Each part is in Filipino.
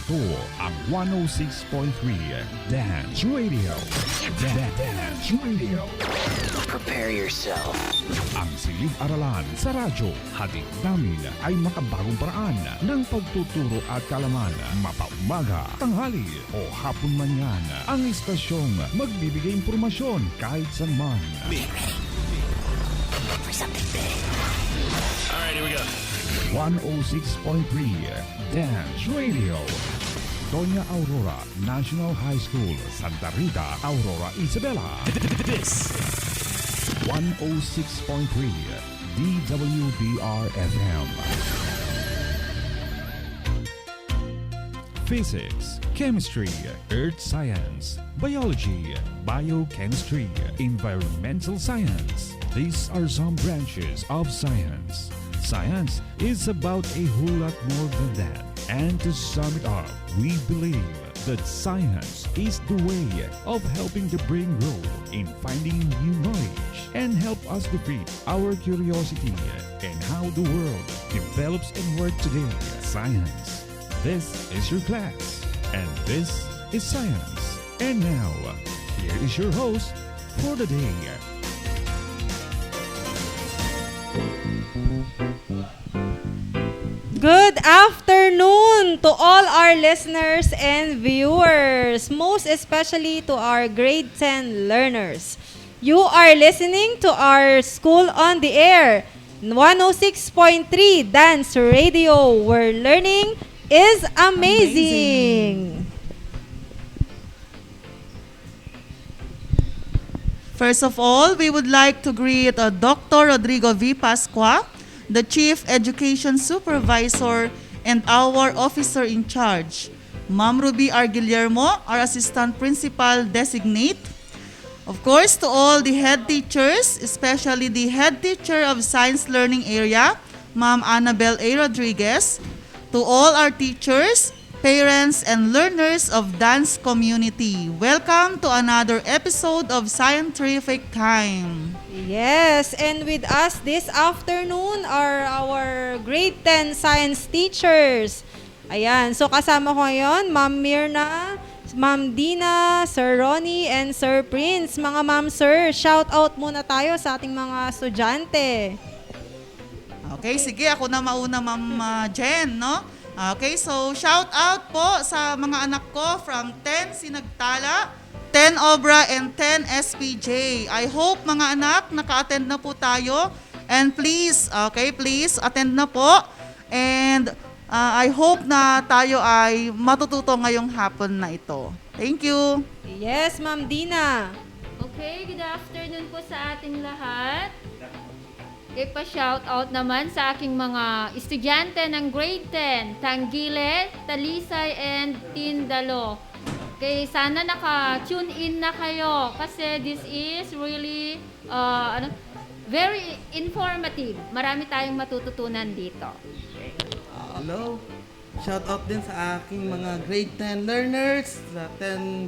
Ito ang 106.3 Dance Radio. Dance Radio. Prepare yourself. Ang silid-aralan sa radyo, hatid namin ay makabagong paraan ng pagtuturo at kalaman. Mapaumaga, tanghali o hapon man yan, ang istasyong magbibigay impormasyon kahit saan man. Alright, here we go. 106.3 Dance Radio. Doña Aurora National High School, Santa Rita, Aurora, Isabela. This 106.3 DWDR-FM. Physics, Chemistry, Earth Science, Biology, Biochemistry, Environmental Science. These are some branches of science. Science is about a whole lot more than that. And to sum it up, we believe that science is the way of helping the brain grow in finding new knowledge and help us defeat our curiosity and how the world develops and works today. Science. This is your class, and this is science. And now, here is your host for the day. Good afternoon to all our listeners and viewers, most especially to our grade 10 learners. You are listening to our School on the Air, 106.3 Dance Radio, where learning is amazing. First of all, we would like to greet Dr. Rodrigo V. Pascua, the Chief Education Supervisor and our Officer in Charge. Ma'am Ruby R. Guillermo, our Assistant Principal Designate. Of course, to all the head teachers, especially the head teacher of Science Learning Area, Ma'am Annabel A. Rodriguez. To all our teachers, parents, and learners of dance community. Welcome to another episode of Scientific Time. Yes, and with us this afternoon are our grade 10 science teachers. Ayan, so kasama ko ngayon, Ma'am Mirna, Ma'am Dina, Sir Ronnie, and Sir Prince. Mga ma'am, sir, shout out muna tayo sa ating mga estudyante. Okay, sige, ako na mauna, Ma'am Jen, no? Okay, so shout out po sa mga anak ko from 10 Sinagtala, 10 Obra, and 10 SPJ. I hope mga anak, naka-attend na po tayo. And please, okay, please, attend na po. And I hope na tayo ay matututo ngayong hapon na ito. Thank you. Yes, Ma'am Dina. Okay, good afternoon po sa ating lahat. Ipa-shoutout naman sa aking mga estudyante ng grade 10, Tangile, Talisay, and Tindalo. Okay, sana naka-tune in na kayo kasi this is really very informative. Marami tayong matututunan dito. Hello. Shout out din sa aking mga grade 10 learners sa 10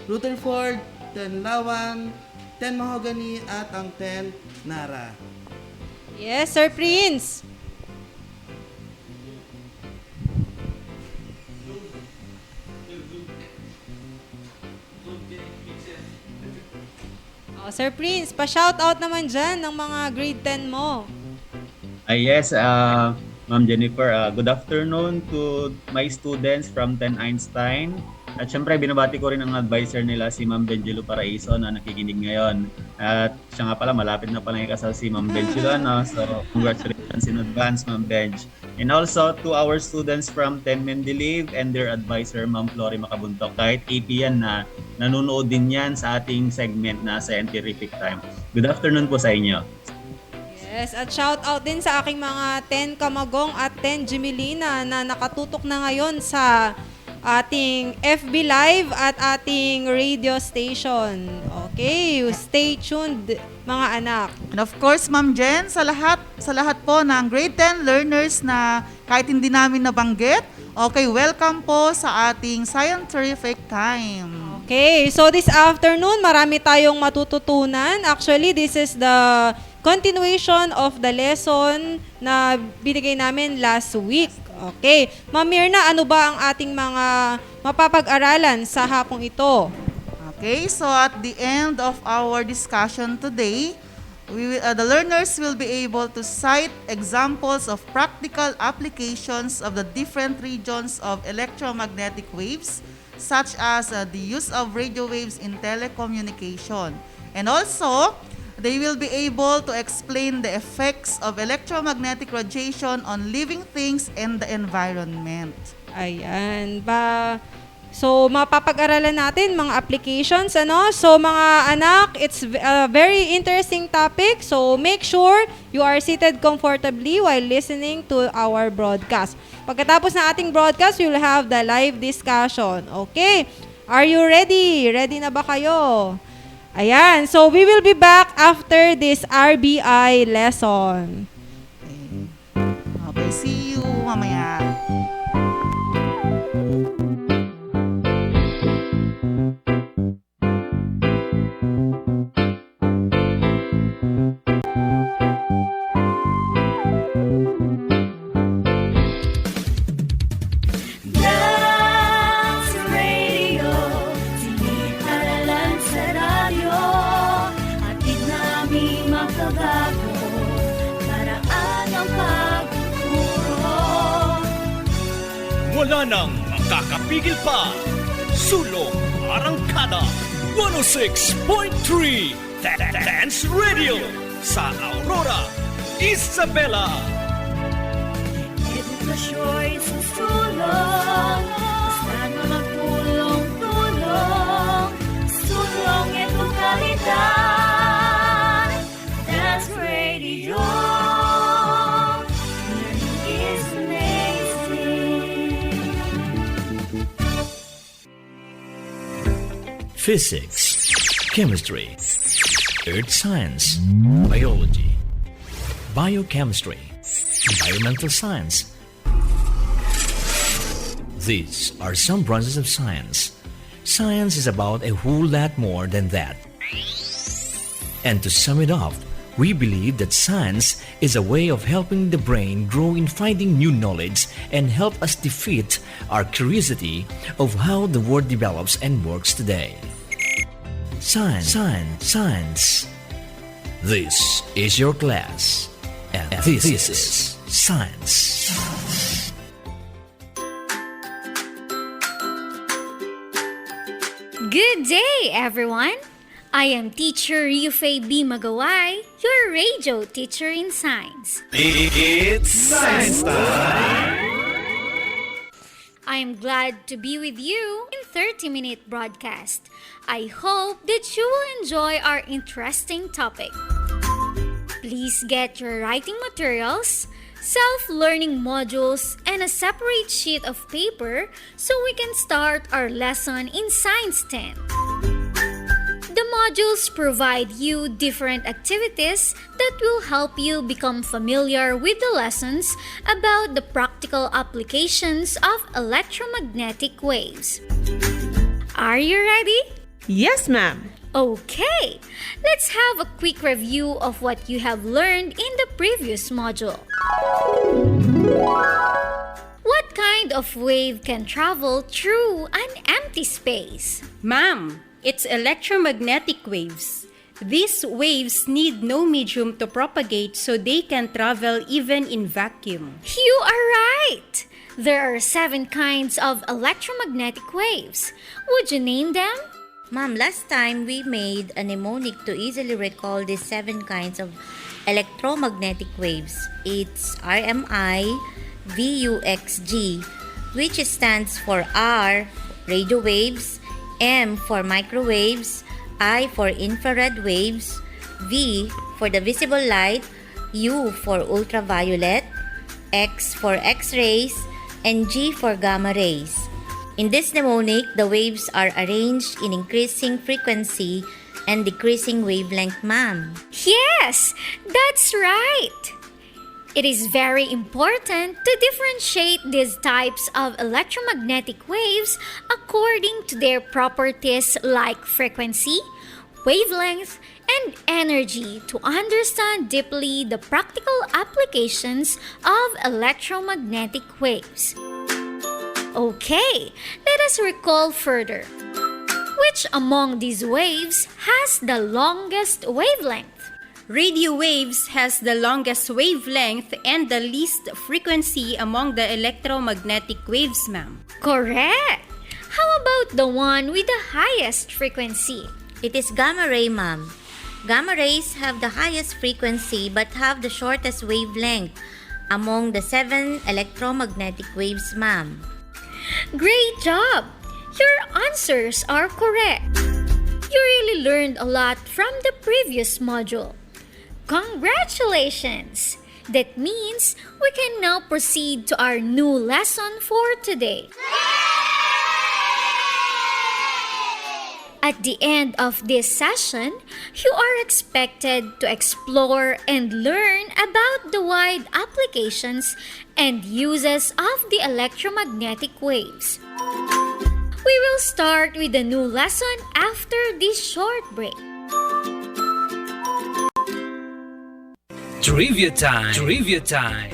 Rutherford, 10 Lawan, 10 Mahogany at ang 10 Nara. Yes, Sir Prince. Sir Prince, pa-shoutout naman dyan ng mga grade 10 mo. Yes, Ma'am Jennifer, good afternoon to my students from 10 Einstein. At syempre, binabati ko rin ang advisor nila, si Ma'am Benjelo Paraiso na nakikinig ngayon. At siya nga pala, malapit na pala yung kasal si Ma'am Benjelo. So, congratulations in advance, Ma'am Benj. And also to our students from 10 Mendeleev and their advisor, Ma'am Flory Macabuntok. Kahit AP yan na nanonood din yan sa ating segment na Scientific Time. Good afternoon po sa inyo. Yes, at shout out din sa aking mga 10 Kamagong at 10 Jimelina na nakatutok na ngayon sa ating FB Live at ating radio station. Okay, stay tuned mga anak. And of course, Ma'am Jen, sa lahat po ng grade 10 learners na kahit hindi namin nabanggit, okay, welcome po sa ating Scientific Time. Okay, so this afternoon, marami tayong matututunan. Actually, this is the continuation of the lesson na binigay namin last week. Okay. Ma'am Mirna, ano ba ang ating mga mapapag-aralan sa hapong ito? Okay, so at the end of our discussion today, the learners will be able to cite examples of practical applications of the different regions of electromagnetic waves, such as the use of radio waves in telecommunication. And also, they will be able to explain the effects of electromagnetic radiation on living things and the environment. Ayan. So, mapapag-aralan natin mga applications, ano? So, mga anak, it's a very interesting topic. So, make sure you are seated comfortably while listening to our broadcast. Pagkatapos ng ating broadcast, we'll have the live discussion. Okay? Are you ready? Ready na ba kayo? Ayan. So, we will be back after this RBI lesson. Okay, see you mamaya. Wala nang makakapigil pa. Sulong Arangkada 106.3 Dance Radio sa Aurora, Isabela. Edukasyo'y susulong, basta na magtulong-tulong, sulong edukalidad. Dance Radio. Physics, chemistry, earth science, biology, biochemistry, environmental science. These are some branches of science. Science is about a whole lot more than that. And to sum it up, we believe that science is a way of helping the brain grow in finding new knowledge and help us defeat our curiosity of how the world develops and works today. Science. This is your class, and this is science. Good day, everyone! I am Teacher Yufei B. Magaway, your radio teacher in science. It's science time! I am glad to be with you in 30-minute broadcast. I hope that you will enjoy our interesting topic. Please get your writing materials, self-learning modules, and a separate sheet of paper so we can start our lesson in Science 10. The modules provide you different activities that will help you become familiar with the lessons about the practical applications of electromagnetic waves. Are you ready? Yes, ma'am. Okay, let's have a quick review of what you have learned in the previous module. What kind of wave can travel through an empty space? Ma'am, it's electromagnetic waves. These waves need no medium to propagate so they can travel even in vacuum. You are right! There are 7 kinds of electromagnetic waves. Would you name them? Ma'am, last time we made a mnemonic to easily recall these 7 kinds of electromagnetic waves. It's RMI, VUXG, which stands for R, radio waves, M for microwaves, I for infrared waves, V for the visible light, U for ultraviolet, X for X-rays, and G for gamma rays. In this mnemonic, the waves are arranged in increasing frequency and decreasing wavelength, ma'am. Yes, that's right! It is very important to differentiate these types of electromagnetic waves according to their properties like frequency, wavelength, and energy to understand deeply the practical applications of electromagnetic waves. Okay, let us recall further. Which among these waves has the longest wavelength? Radio waves has the longest wavelength and the least frequency among the electromagnetic waves, ma'am. Correct! How about the one with the highest frequency? It is gamma ray, ma'am. Gamma rays have the highest frequency but have the shortest wavelength among the 7 electromagnetic waves, ma'am. Great job! Your answers are correct. You really learned a lot from the previous module. Congratulations! That means we can now proceed to our new lesson for today. At the end of this session, you are expected to explore and learn about the wide applications and uses of the electromagnetic waves. We will start with the new lesson after this short break. Trivia time! Trivia time!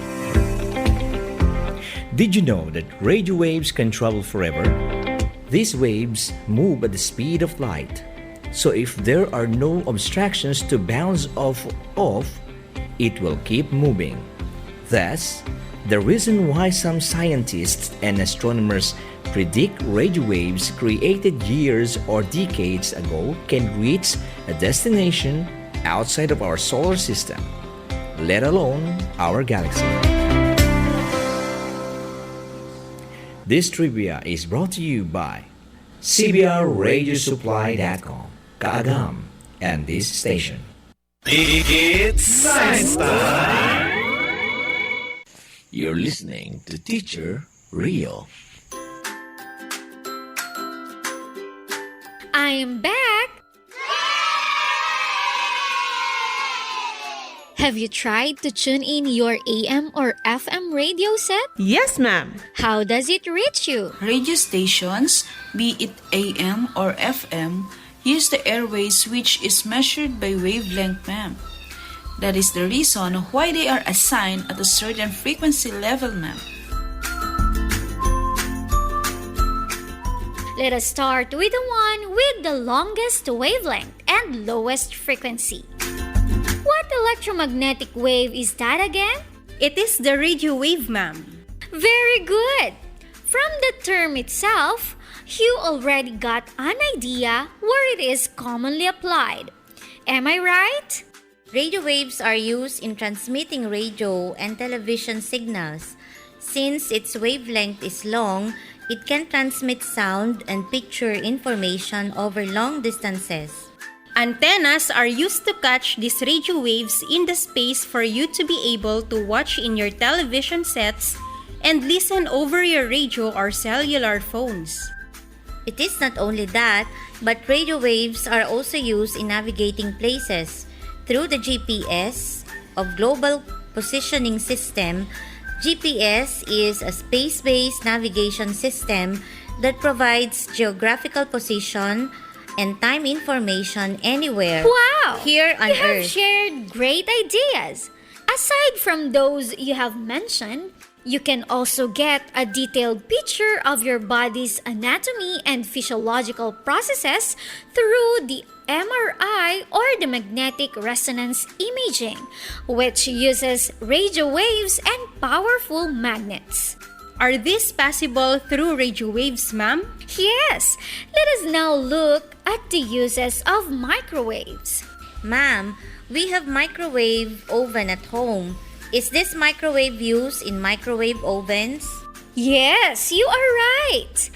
Did you know that radio waves can travel forever? These waves move at the speed of light. So if there are no obstructions to bounce off, it will keep moving. Thus, the reason why some scientists and astronomers predict radio waves created years or decades ago can reach a destination outside of our solar system, let alone our galaxy. This trivia is brought to you by CBRRadioSupply.com, Kaagam, and this station. It's Science Time! You're listening to Teacher Rio. I am back! Have you tried to tune in your AM or FM radio set? Yes, ma'am. How does it reach you? Radio stations, be it AM or FM, use the airways which is measured by wavelength, ma'am. That is the reason why they are assigned at a certain frequency level, ma'am. Let us start with the one with the longest wavelength and lowest frequency. What electromagnetic wave is that again? It is the radio wave, ma'am. Very good! From the term itself, you already got an idea where it is commonly applied. Am I right? Radio waves are used in transmitting radio and television signals. Since its wavelength is long, it can transmit sound and picture information over long distances. Antennas are used to catch these radio waves in the space for you to be able to watch in your television sets and listen over your radio or cellular phones. It is not only that, but radio waves are also used in navigating places. Through the GPS of Global Positioning System, GPS is a space-based navigation system that provides geographical position and time information anywhere Wow! here on You have Earth. shared great ideas. Aside from those you have mentioned, you can also get a detailed picture of your body's anatomy and physiological processes through the MRI or the magnetic resonance imaging, which uses radio waves and powerful magnets. Are these possible through radio waves, ma'am? Yes, let us now look at the uses of microwaves. Ma'am, we have microwave oven at home. Is this microwave used in microwave ovens? Yes, you are right.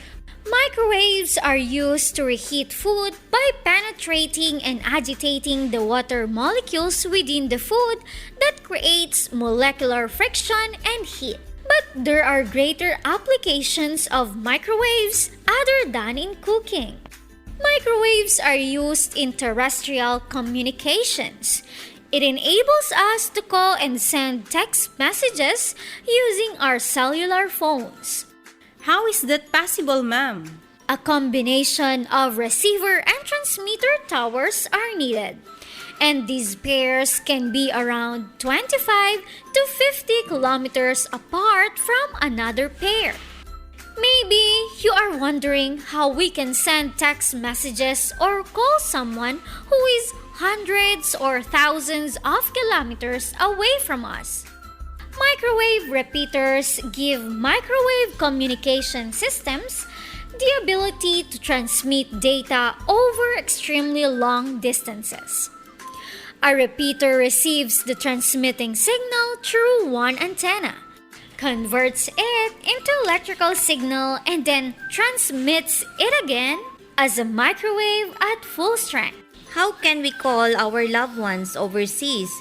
Microwaves are used to reheat food by penetrating and agitating the water molecules within the food that creates molecular friction and heat. But there are greater applications of microwaves other than in cooking. Microwaves are used in terrestrial communications. It enables us to call and send text messages using our cellular phones. How is that possible, ma'am? A combination of receiver and transmitter towers are needed, and these pairs can be around 25 to 50 kilometers apart from another pair. Maybe you are wondering how we can send text messages or call someone who is hundreds or thousands of kilometers away from us. Microwave repeaters give microwave communication systems the ability to transmit data over extremely long distances. A repeater receives the transmitting signal through one antenna, converts it into electrical signal, and then transmits it again as a microwave at full strength. How can we call our loved ones overseas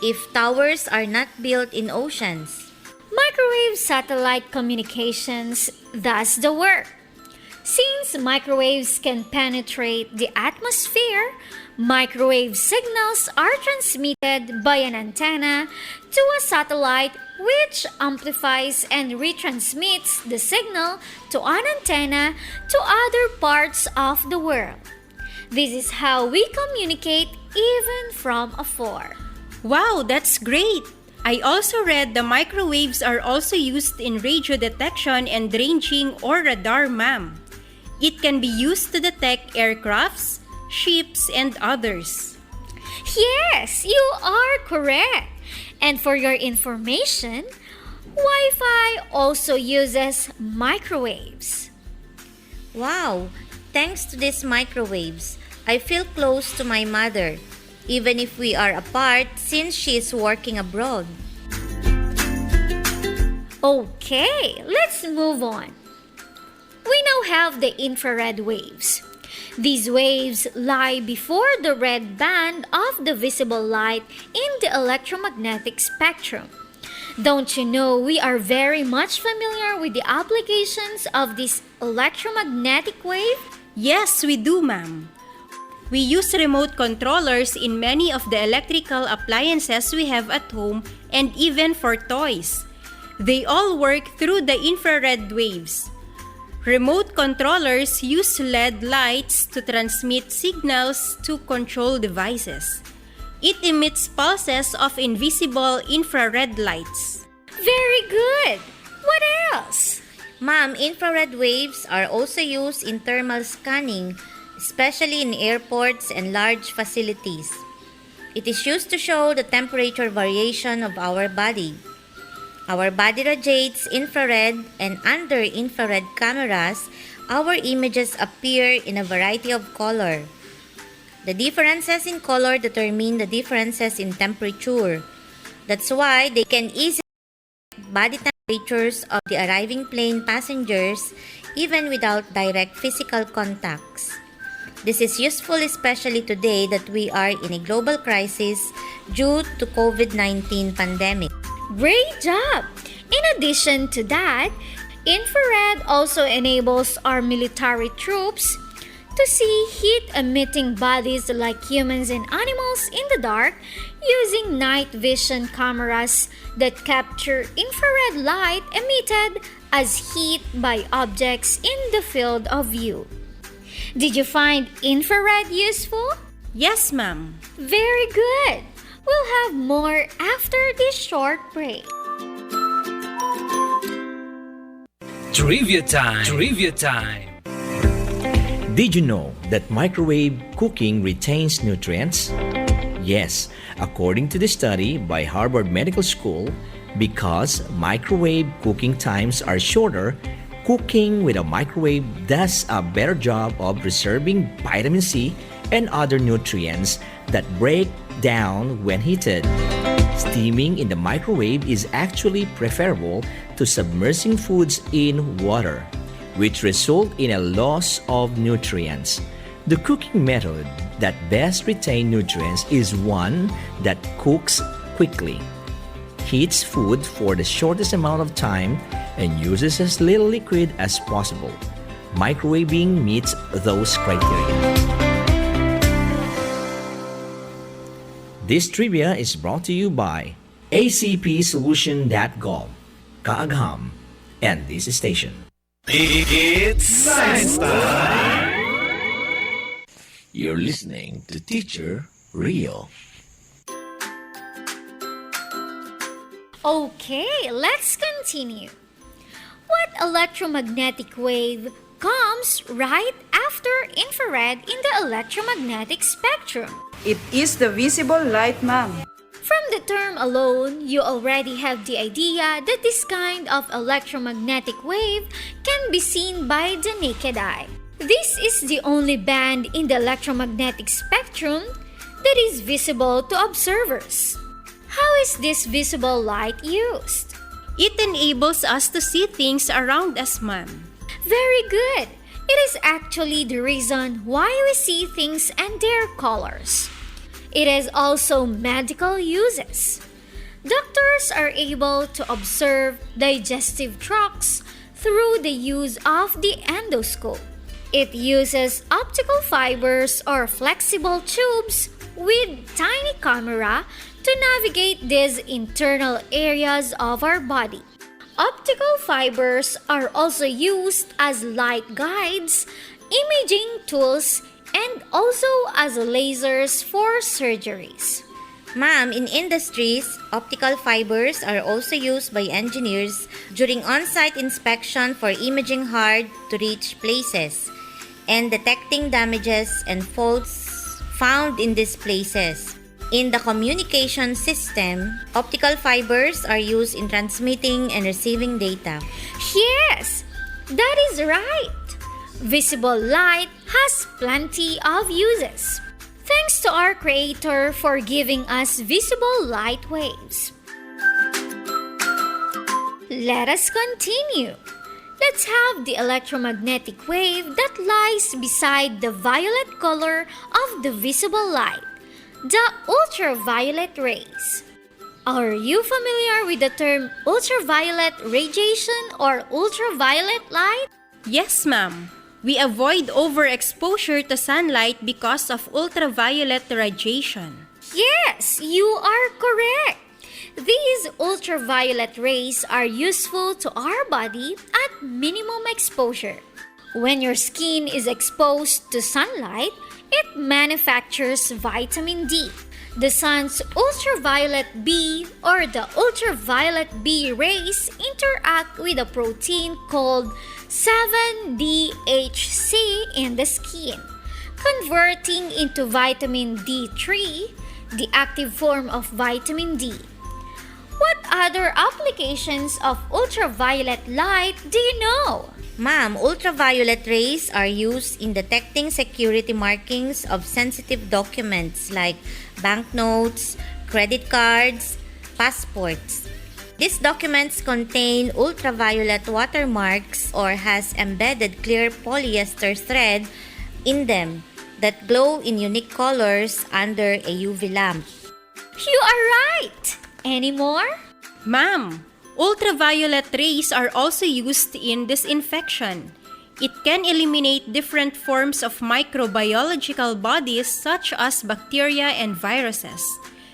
if towers are not built in oceans? Microwave satellite communications does the work. Since microwaves can penetrate the atmosphere, microwave signals are transmitted by an antenna to a satellite, which amplifies and retransmits the signal to an antenna to other parts of the world. This is how we communicate even from afar. Wow, that's great! I also read the microwaves are also used in radio detection and ranging or radar, ma'am. It can be used to detect aircrafts, ships, and others. Yes, you are correct. And for your information, Wi-Fi also uses microwaves. Wow! Thanks to these microwaves, I feel close to my mother, even if we are apart since she is working abroad. Okay, let's move on. We now have the infrared waves. These waves lie before the red band of the visible light in the electromagnetic spectrum. Don't you know we are very much familiar with the applications of this electromagnetic wave? Yes, we do, ma'am. We use remote controllers in many of the electrical appliances we have at home and even for toys. They all work through the infrared waves. Remote controllers use LED lights to transmit signals to control devices. It emits pulses of invisible infrared lights. Very good! What else? Ma'am, infrared waves are also used in thermal scanning, especially in airports and large facilities. It is used to show the temperature variation of our body. Our body radiates infrared, and under infrared cameras, our images appear in a variety of color. The differences in color determine the differences in temperature. That's why they can easily detect body temperatures of the arriving plane passengers even without direct physical contacts. This is useful especially today that we are in a global crisis due to COVID-19 pandemic. Great job! In addition to that, infrared also enables our military troops to see heat-emitting bodies like humans and animals in the dark using night vision cameras that capture infrared light emitted as heat by objects in the field of view. Did you find infrared useful? Yes, ma'am. Very good! We'll have more after this short break. Trivia time! Trivia time! Did you know that microwave cooking retains nutrients? Yes, according to the study by Harvard Medical School, because microwave cooking times are shorter, cooking with a microwave does a better job of preserving vitamin C and other nutrients that break down when heated. Steaming in the microwave is actually preferable to submersing foods in water, which result in a loss of nutrients. The cooking method that best retains nutrients is one that cooks quickly, heats food for the shortest amount of time, and uses as little liquid as possible. Microwaving meets those criteria. This trivia is brought to you by ACPSolution.gov, Kaagham, and this station. It's Science Time! You're listening to Teacher Rio. Okay, let's continue. What electromagnetic wave comes right after infrared in the electromagnetic spectrum? It is the visible light, ma'am. From the term alone, you already have the idea that this kind of electromagnetic wave can be seen by the naked eye. This is the only band in the electromagnetic spectrum that is visible to observers. How is this visible light used? It enables us to see things around us, ma'am. Very good. It is actually the reason why we see things and their colors. It has also medical uses. Doctors are able to observe digestive tracts through the use of the endoscope. It uses optical fibers or flexible tubes with tiny camera to navigate these internal areas of our body. Optical fibers are also used as light guides, imaging tools, and also as lasers for surgeries. Ma'am, in industries, optical fibers are also used by engineers during on-site inspection for imaging hard-to-reach places and detecting damages and faults found in these places. In the communication system, optical fibers are used in transmitting and receiving data. Yes, that is right. Visible light has plenty of uses. Thanks to our Creator for giving us visible light waves. Let us continue. Let's have the electromagnetic wave that lies beside the violet color of the visible light, the ultraviolet rays. Are you familiar with the term ultraviolet radiation or ultraviolet light? Yes, ma'am. We avoid overexposure to sunlight because of ultraviolet radiation. Yes, you are correct. These ultraviolet rays are useful to our body at minimum exposure. When your skin is exposed to sunlight, it manufactures vitamin D. The sun's ultraviolet B or the ultraviolet B rays interact with a protein called 7-DHC in the skin, converting into vitamin D3, the active form of vitamin D. What other applications of ultraviolet light do you know? Ma'am, ultraviolet rays are used in detecting security markings of sensitive documents like banknotes, credit cards, passports. These documents contain ultraviolet watermarks or has embedded clear polyester thread in them that glow in unique colors under a UV lamp. You are right! Any more? Ma'am, ultraviolet rays are also used in disinfection. It can eliminate different forms of microbiological bodies such as bacteria and viruses.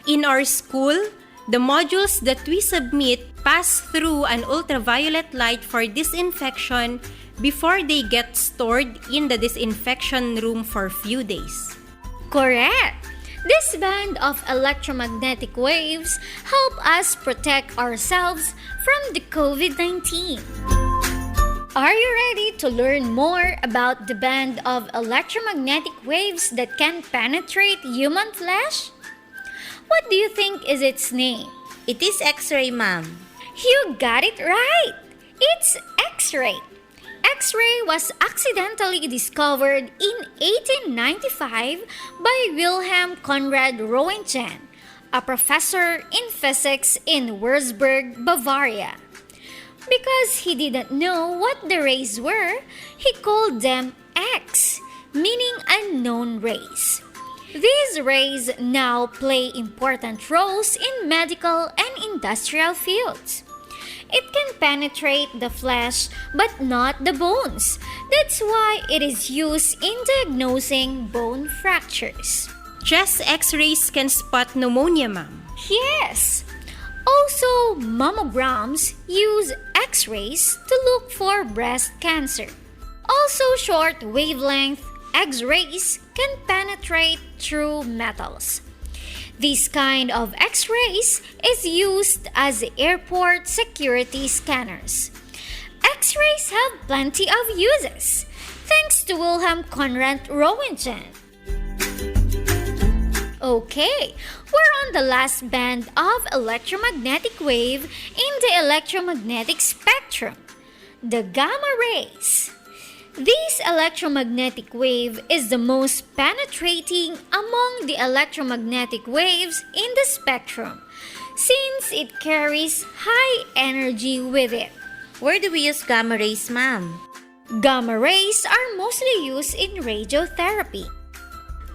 In our school, the modules that we submit pass through an ultraviolet light for disinfection before they get stored in the disinfection room for a few days. Correct! This band of electromagnetic waves help us protect ourselves from the COVID-19. Are you ready to learn more about the band of electromagnetic waves that can penetrate human flesh? What do you think is its name? It is X-ray, ma'am. You got it right! It's X-ray. X-ray was accidentally discovered in 1895 by Wilhelm Conrad Roentgen, a professor in physics in Würzburg, Bavaria. Because he didn't know what the rays were, he called them X, meaning unknown rays. These rays now play important roles in medical and industrial fields. It can penetrate the flesh but not the bones. That's why it is used in diagnosing bone fractures. Chest X-rays can spot pneumonia, ma'am. Yes! Also, mammograms use X-rays to look for breast cancer. Also, short wavelength X-rays can penetrate through metals. This kind of X-rays is used as airport security scanners. X-rays have plenty of uses, thanks to Wilhelm Conrad Roentgen. Okay, we're on the last band of electromagnetic wave in the electromagnetic spectrum, the gamma rays. This electromagnetic wave is the most penetrating among the electromagnetic waves in the spectrum, since it carries high energy with it. Where do we use gamma rays, ma'am? Gamma rays are mostly used in radiotherapy.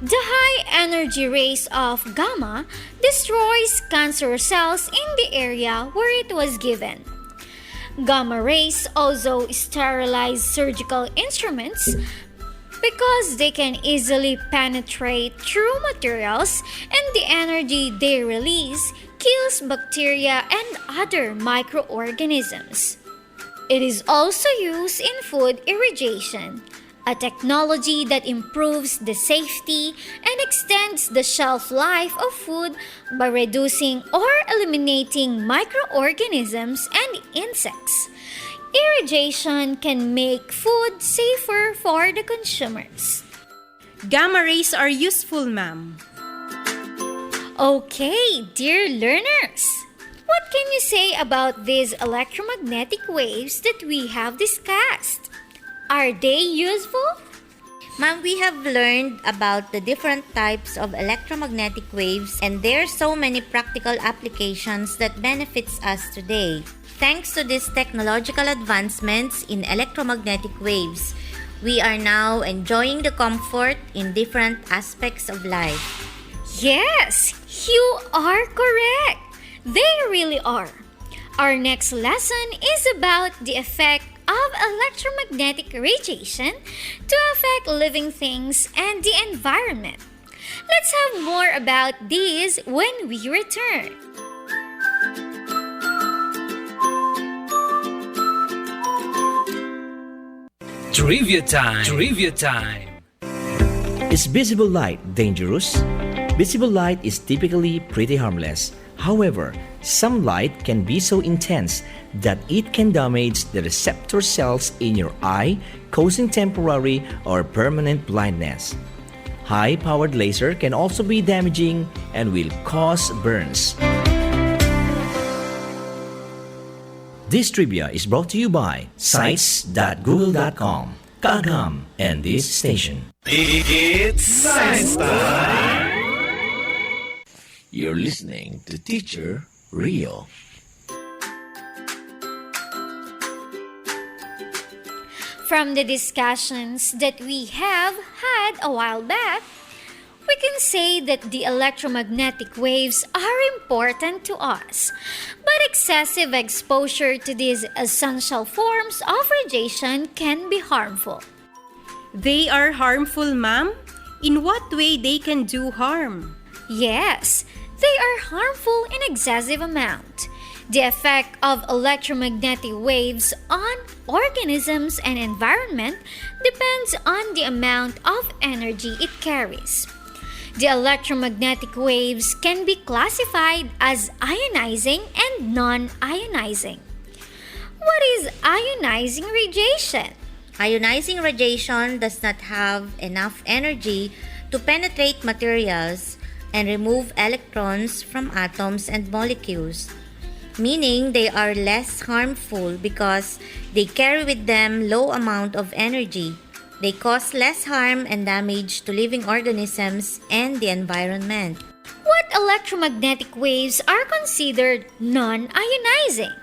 The high energy rays of gamma destroys cancer cells in the area where it was given. Gamma rays also sterilize surgical instruments because they can easily penetrate through materials, and the energy they release kills bacteria and other microorganisms. It is also used in food irrigation, a technology that improves the safety and extends the shelf life of food by reducing or eliminating microorganisms and insects. Irrigation can make food safer for the consumers. Gamma rays are useful, ma'am. Okay, dear learners, what can you say about these electromagnetic waves that we have discussed? Are they useful? Ma'am, we have learned about the different types of electromagnetic waves, and there are so many practical applications that benefits us today. Thanks to these technological advancements in electromagnetic waves, we are now enjoying the comfort in different aspects of life. Yes, you are correct. They really are. Our next lesson is about the effect of electromagnetic radiation to affect living things and the environment. Let's have more about these when we return. Trivia time! Trivia time! Is visible light dangerous? Visible light is typically pretty harmless. However, some light can be so intense that it can damage the receptor cells in your eye, causing temporary or permanent blindness. High-powered laser can also be damaging and will cause burns. This trivia is brought to you by sites.google.com, Kagam, and this station. It's Science Time! You're listening to Teacher Rio. From the discussions that we have had a while back, we can say that the electromagnetic waves are important to us, but excessive exposure to these essential forms of radiation can be harmful. They are harmful, ma'am? In what way they can do harm? Yes, they are harmful in excessive amount. The effect of electromagnetic waves on organisms and environment depends on the amount of energy it carries. The electromagnetic waves can be classified as ionizing and non-ionizing. What is ionizing radiation? Ionizing radiation does not have enough energy to penetrate materials and remove electrons from atoms and molecules, meaning they are less harmful because they carry with them low amount of energy. They cause less harm and damage to living organisms and the environment. What electromagnetic waves are considered non-ionizing?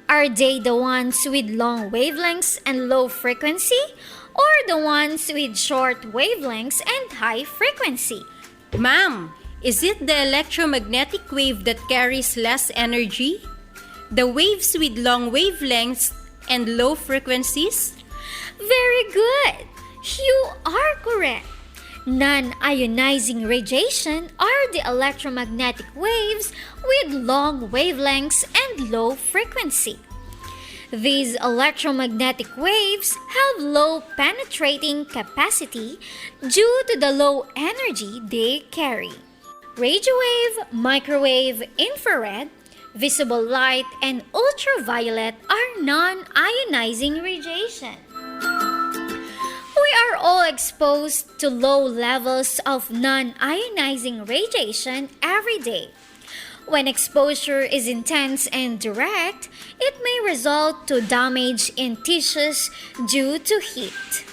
Are they the ones with long wavelengths and low frequency, or the ones with short wavelengths and high frequency? Ma'am, is it the electromagnetic wave that carries less energy? The waves with long wavelengths and low frequencies? Very good! You are correct. Non-ionizing radiation are the electromagnetic waves with long wavelengths and low frequency. These electromagnetic waves have low penetrating capacity due to the low energy they carry. Radio wave, microwave, infrared, visible light, and ultraviolet are non-ionizing radiation. We are all exposed to low levels of non-ionizing radiation every day. When exposure is intense and direct, it may result to damage in tissues due to heat.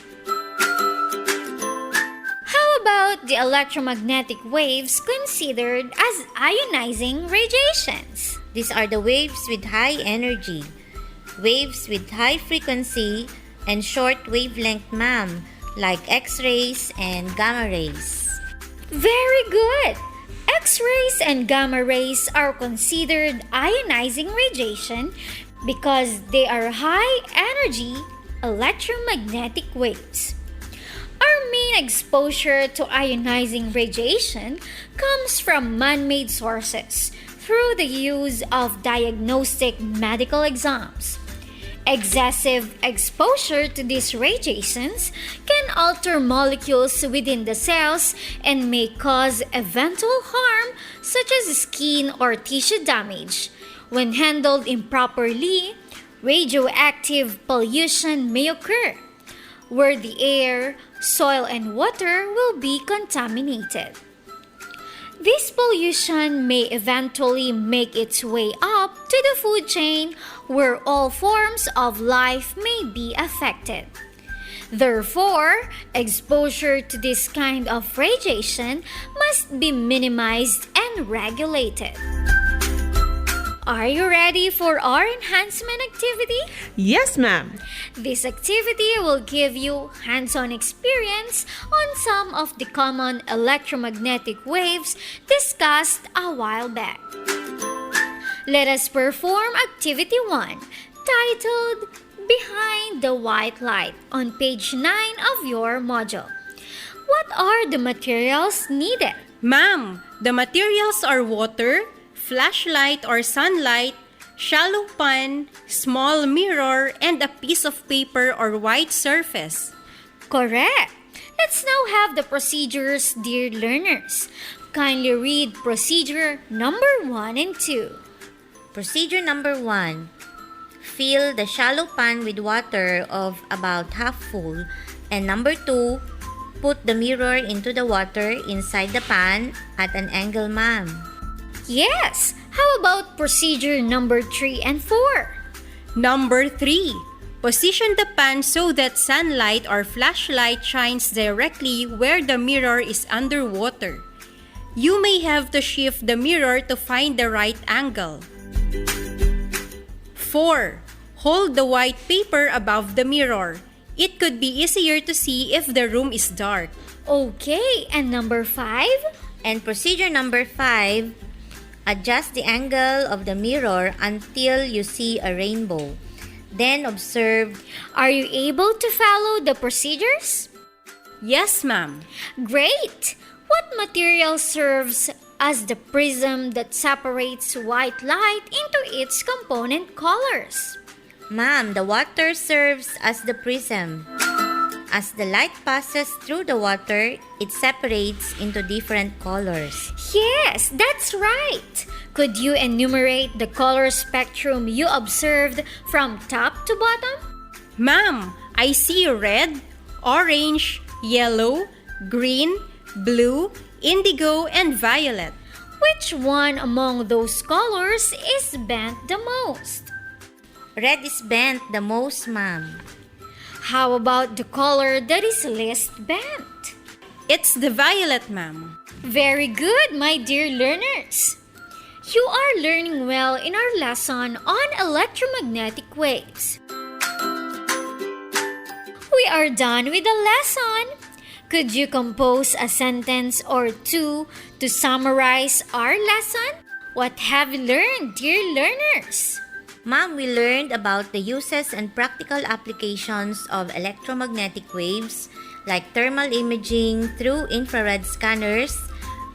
How about the electromagnetic waves considered as ionizing radiations? These are the waves with high energy, waves with high frequency, and short wavelength, ma'am, like X-rays and gamma rays. Very good! X-rays and gamma rays are considered ionizing radiation because they are high-energy electromagnetic waves. Our main exposure to ionizing radiation comes from man-made sources through the use of diagnostic medical exams. Excessive exposure to these radiations can alter molecules within the cells and may cause eventual harm such as skin or tissue damage. When handled improperly, radioactive pollution may occur, where the air, soil, and water will be contaminated. This pollution may eventually make its way up to the food chain where all forms of life may be affected. Therefore, exposure to this kind of radiation must be minimized and regulated. Are you ready for our enhancement activity? Yes, ma'am. This activity will give you hands-on experience on some of the common electromagnetic waves discussed a while back. Let us perform Activity 1, titled Behind the White Light, on page 9 of your module. What are the materials needed? Ma'am, the materials are water, flashlight or sunlight, shallow pan, small mirror, and a piece of paper or white surface. Correct! Let's now have the procedures, dear learners. Kindly read procedure number 1 and 2. Procedure number 1. Fill the shallow pan with water of about half full. And number 2, put the mirror into the water inside the pan at an angle, ma'am. Yes! How about procedure number 3 and 4? Number 3. Position the pan so that sunlight or flashlight shines directly where the mirror is underwater. You may have to shift the mirror to find the right angle. 4. Hold the white paper above the mirror. It could be easier to see if the room is dark. Okay, and number 5? And procedure number 5, adjust the angle of the mirror until you see a rainbow. Then observe. Are you able to follow the procedures? Yes, ma'am. Great! What material serves as the prism that separates white light into its component colors? Ma'am, the water serves as the prism. As the light passes through the water, it separates into different colors. Yes, that's right. Could you enumerate the color spectrum you observed from top to bottom? Ma'am, I see red, orange, yellow, green, blue, indigo, and violet. Which one among those colors is bent the most? Red is bent the most, ma'am. How about the color that is least bent? It's the violet, ma'am. Very good, my dear learners. You are learning well in our lesson on electromagnetic waves. We are done with the lesson. Could you compose a sentence or two to summarize our lesson? What have you learned, dear learners? Ma'am, we learned about the uses and practical applications of electromagnetic waves like thermal imaging through infrared scanners,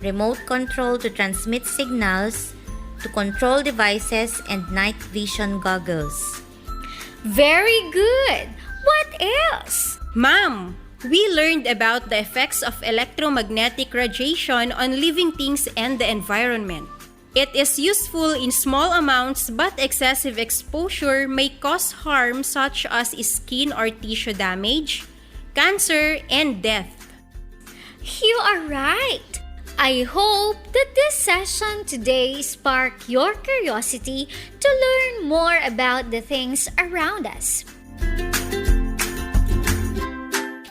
remote control to transmit signals, to control devices, and night vision goggles. Very good! What else? Ma'am, we learned about the effects of electromagnetic radiation on living things and the environment. It is useful in small amounts, but excessive exposure may cause harm such as skin or tissue damage, cancer, and death. You are right! I hope that this session today sparked your curiosity to learn more about the things around us.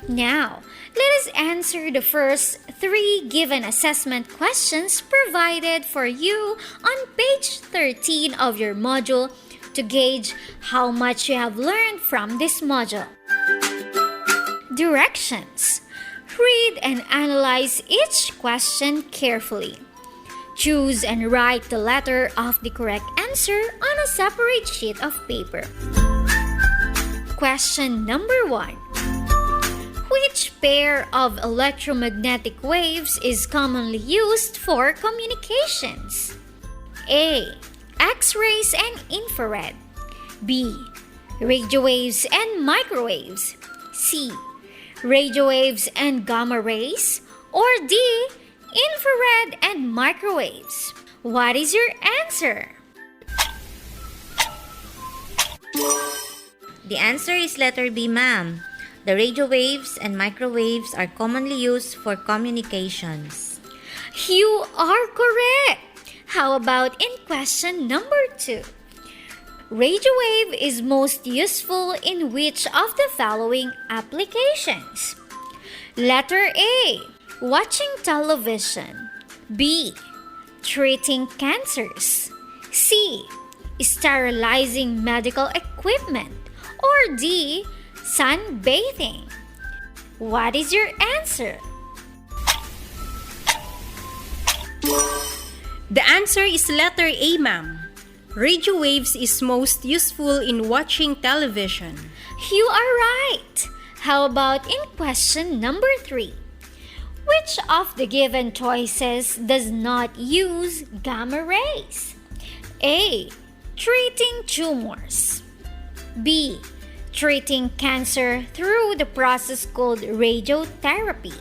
Now, let us answer the first 3 given assessment questions provided for you on page 13 of your module to gauge how much you have learned from this module. Directions. Read and analyze each question carefully. Choose and write the letter of the correct answer on a separate sheet of paper. Question number 1. Which pair of electromagnetic waves is commonly used for communications? A. X-rays and infrared. B. Radio waves and microwaves. C. Radio waves and gamma rays. Or D. Infrared and microwaves. What is your answer? The answer is letter B, ma'am. The radio waves and microwaves are commonly used for communications. You are correct. How about in question number 2? Radio wave is most useful in which of the following applications? Letter A. Watching television. B. Treating cancers. C. Sterilizing medical equipment. Or D. Sunbathing. What is your answer? The answer is letter A, ma'am. Radio waves is most useful in watching television. You are right. How about in question number 3? Which of the given choices does not use gamma rays? A. Treating tumors. B. Treating cancer through the process called radiotherapy.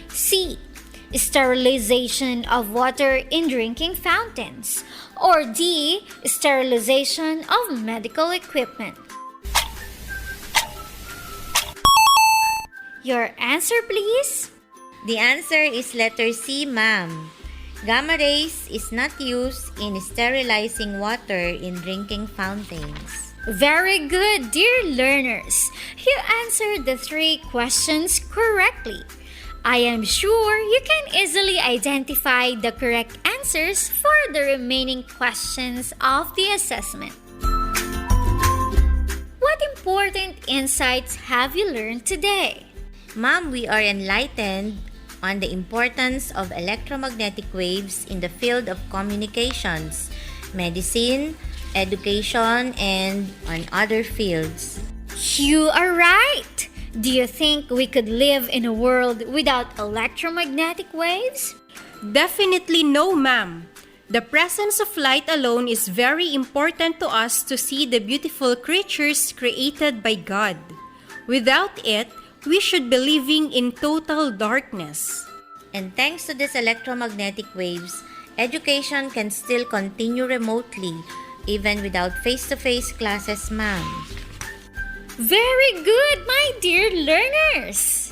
C. Sterilization of water in drinking fountains. Or D. Sterilization of medical equipment. Your answer, please? The answer is letter C, ma'am. Gamma rays is not used in sterilizing water in drinking fountains. Very good, dear learners. You answered the 3 questions correctly. I am sure you can easily identify the correct answers for the remaining questions of the assessment. What important insights have you learned today? Ma'am, we are enlightened on the importance of electromagnetic waves in the field of communications, medicine, education, and on other fields. You are right! Do you think we could live in a world without electromagnetic waves? Definitely no, ma'am. The presence of light alone is very important to us to see the beautiful creatures created by God. Without it, we should be living in total darkness. And thanks to these electromagnetic waves, education can still continue remotely, even without face-to-face classes, ma'am. Very good, my dear learners!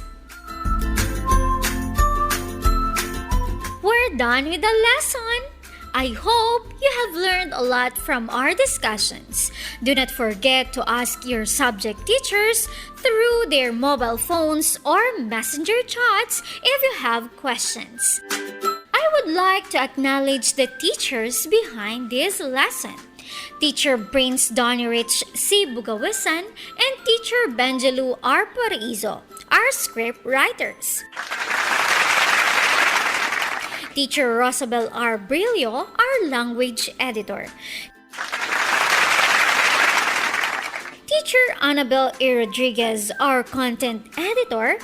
We're done with the lesson. I hope you have learned a lot from our discussions. Do not forget to ask your subject teachers through their mobile phones or messenger chats if you have questions. I would like to acknowledge the teachers behind this lesson. Teacher Prince Donirich C. Bugawisan and Teacher Benjelu R. Paraizo, our script writers. Teacher Rosabel R. Brillo, our language editor. Teacher Annabel A. Rodriguez, our content editor.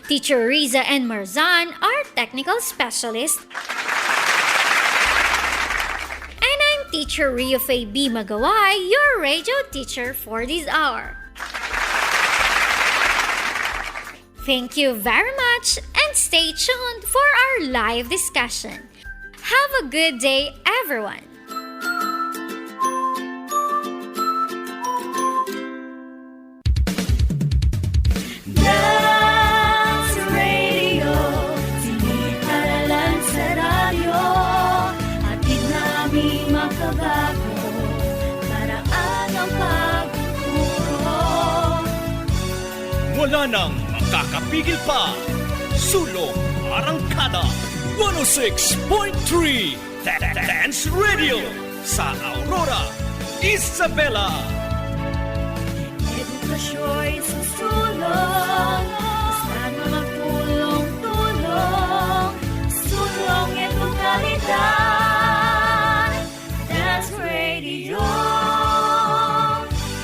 Teacher Riza N. Marzan, our technical specialist. And I'm Teacher Rio Faye B. Magaway, your radio teacher for this hour. Thank you very much and stay tuned for our live discussion. Have a good day, everyone. Dance Radio, siniparalan sa radyo, atid namin makabago, paraan ang pagtuturo. Wala nang makakapigil pa. Sulong Arangkada 106.3 Dance Radio sa Aurora, Isabela. Edukasyo'y susulong, basta na magtulong-tulong, sulong edukalidad. Dance Radio,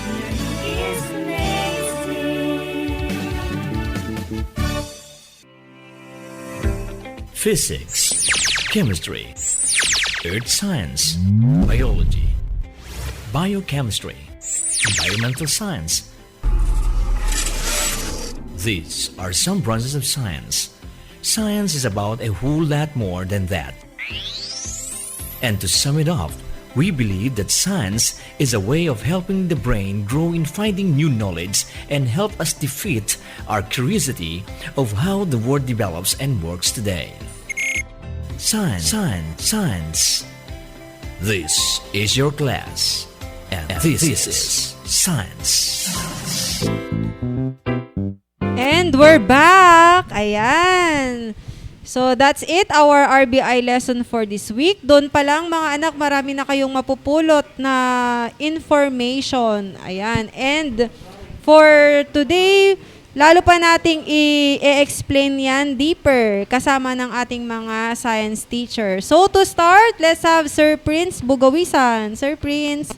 learning is amazing. Physics, chemistry, earth science, biology, biochemistry, environmental science. These are some branches of science. Science is about a whole lot more than that. And to sum it up, we believe that science is a way of helping the brain grow in finding new knowledge and help us defeat our curiosity of how the world develops and works today. Science, science, science. This is your class, and this is science. And we're back! Ayan! So, that's it, our RBI lesson for this week. Doon pa lang, mga anak, marami na kayong mapupulot na information. Ayan. And for today, lalo pa nating i-explain yan deeper kasama ng ating mga science teacher. So, to start, let's have Sir Prince Bugawisan. Sir Prince.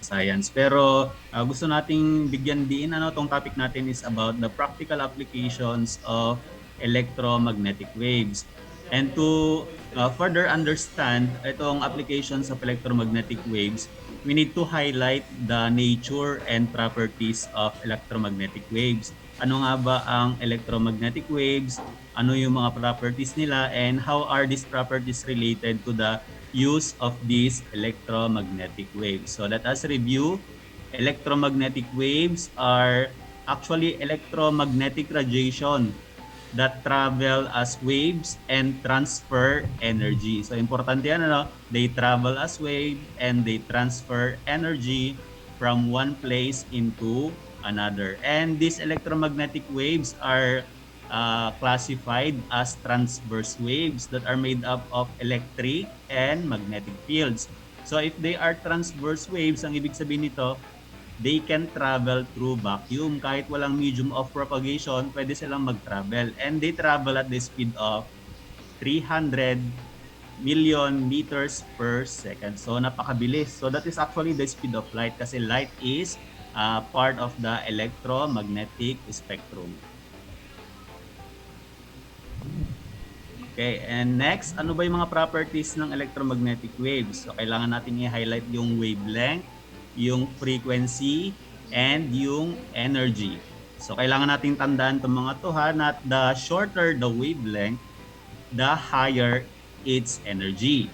Science. Pero gusto nating bigyan din, tong topic natin is about the practical applications of electromagnetic waves. And to further understand itong applications of electromagnetic waves, we need to highlight the nature and properties of electromagnetic waves. Ano nga ba ang electromagnetic waves? Ano yung mga properties nila? And how are these properties related to the use of these electromagnetic waves? So let us review. Electromagnetic waves are actually electromagnetic radiation that travel as waves and transfer energy. So importante yan, they travel as wave and they transfer energy from one place into another. And these electromagnetic waves are classified as transverse waves that are made up of electric and magnetic fields. So if they are transverse waves, ang ibig sabihin nito, they can travel through vacuum. Kahit walang medium of propagation, pwede silang mag-travel. And they travel at the speed of 300 million meters per second. So napakabilis. So that is actually the speed of light kasi light is part of the electromagnetic spectrum. Okay, and next, ano ba yung mga properties ng electromagnetic waves? So kailangan natin i-highlight yung wavelength, yung frequency, and yung energy. So kailangan natin tandaan itong mga to ha, na the shorter the wavelength, the higher its energy.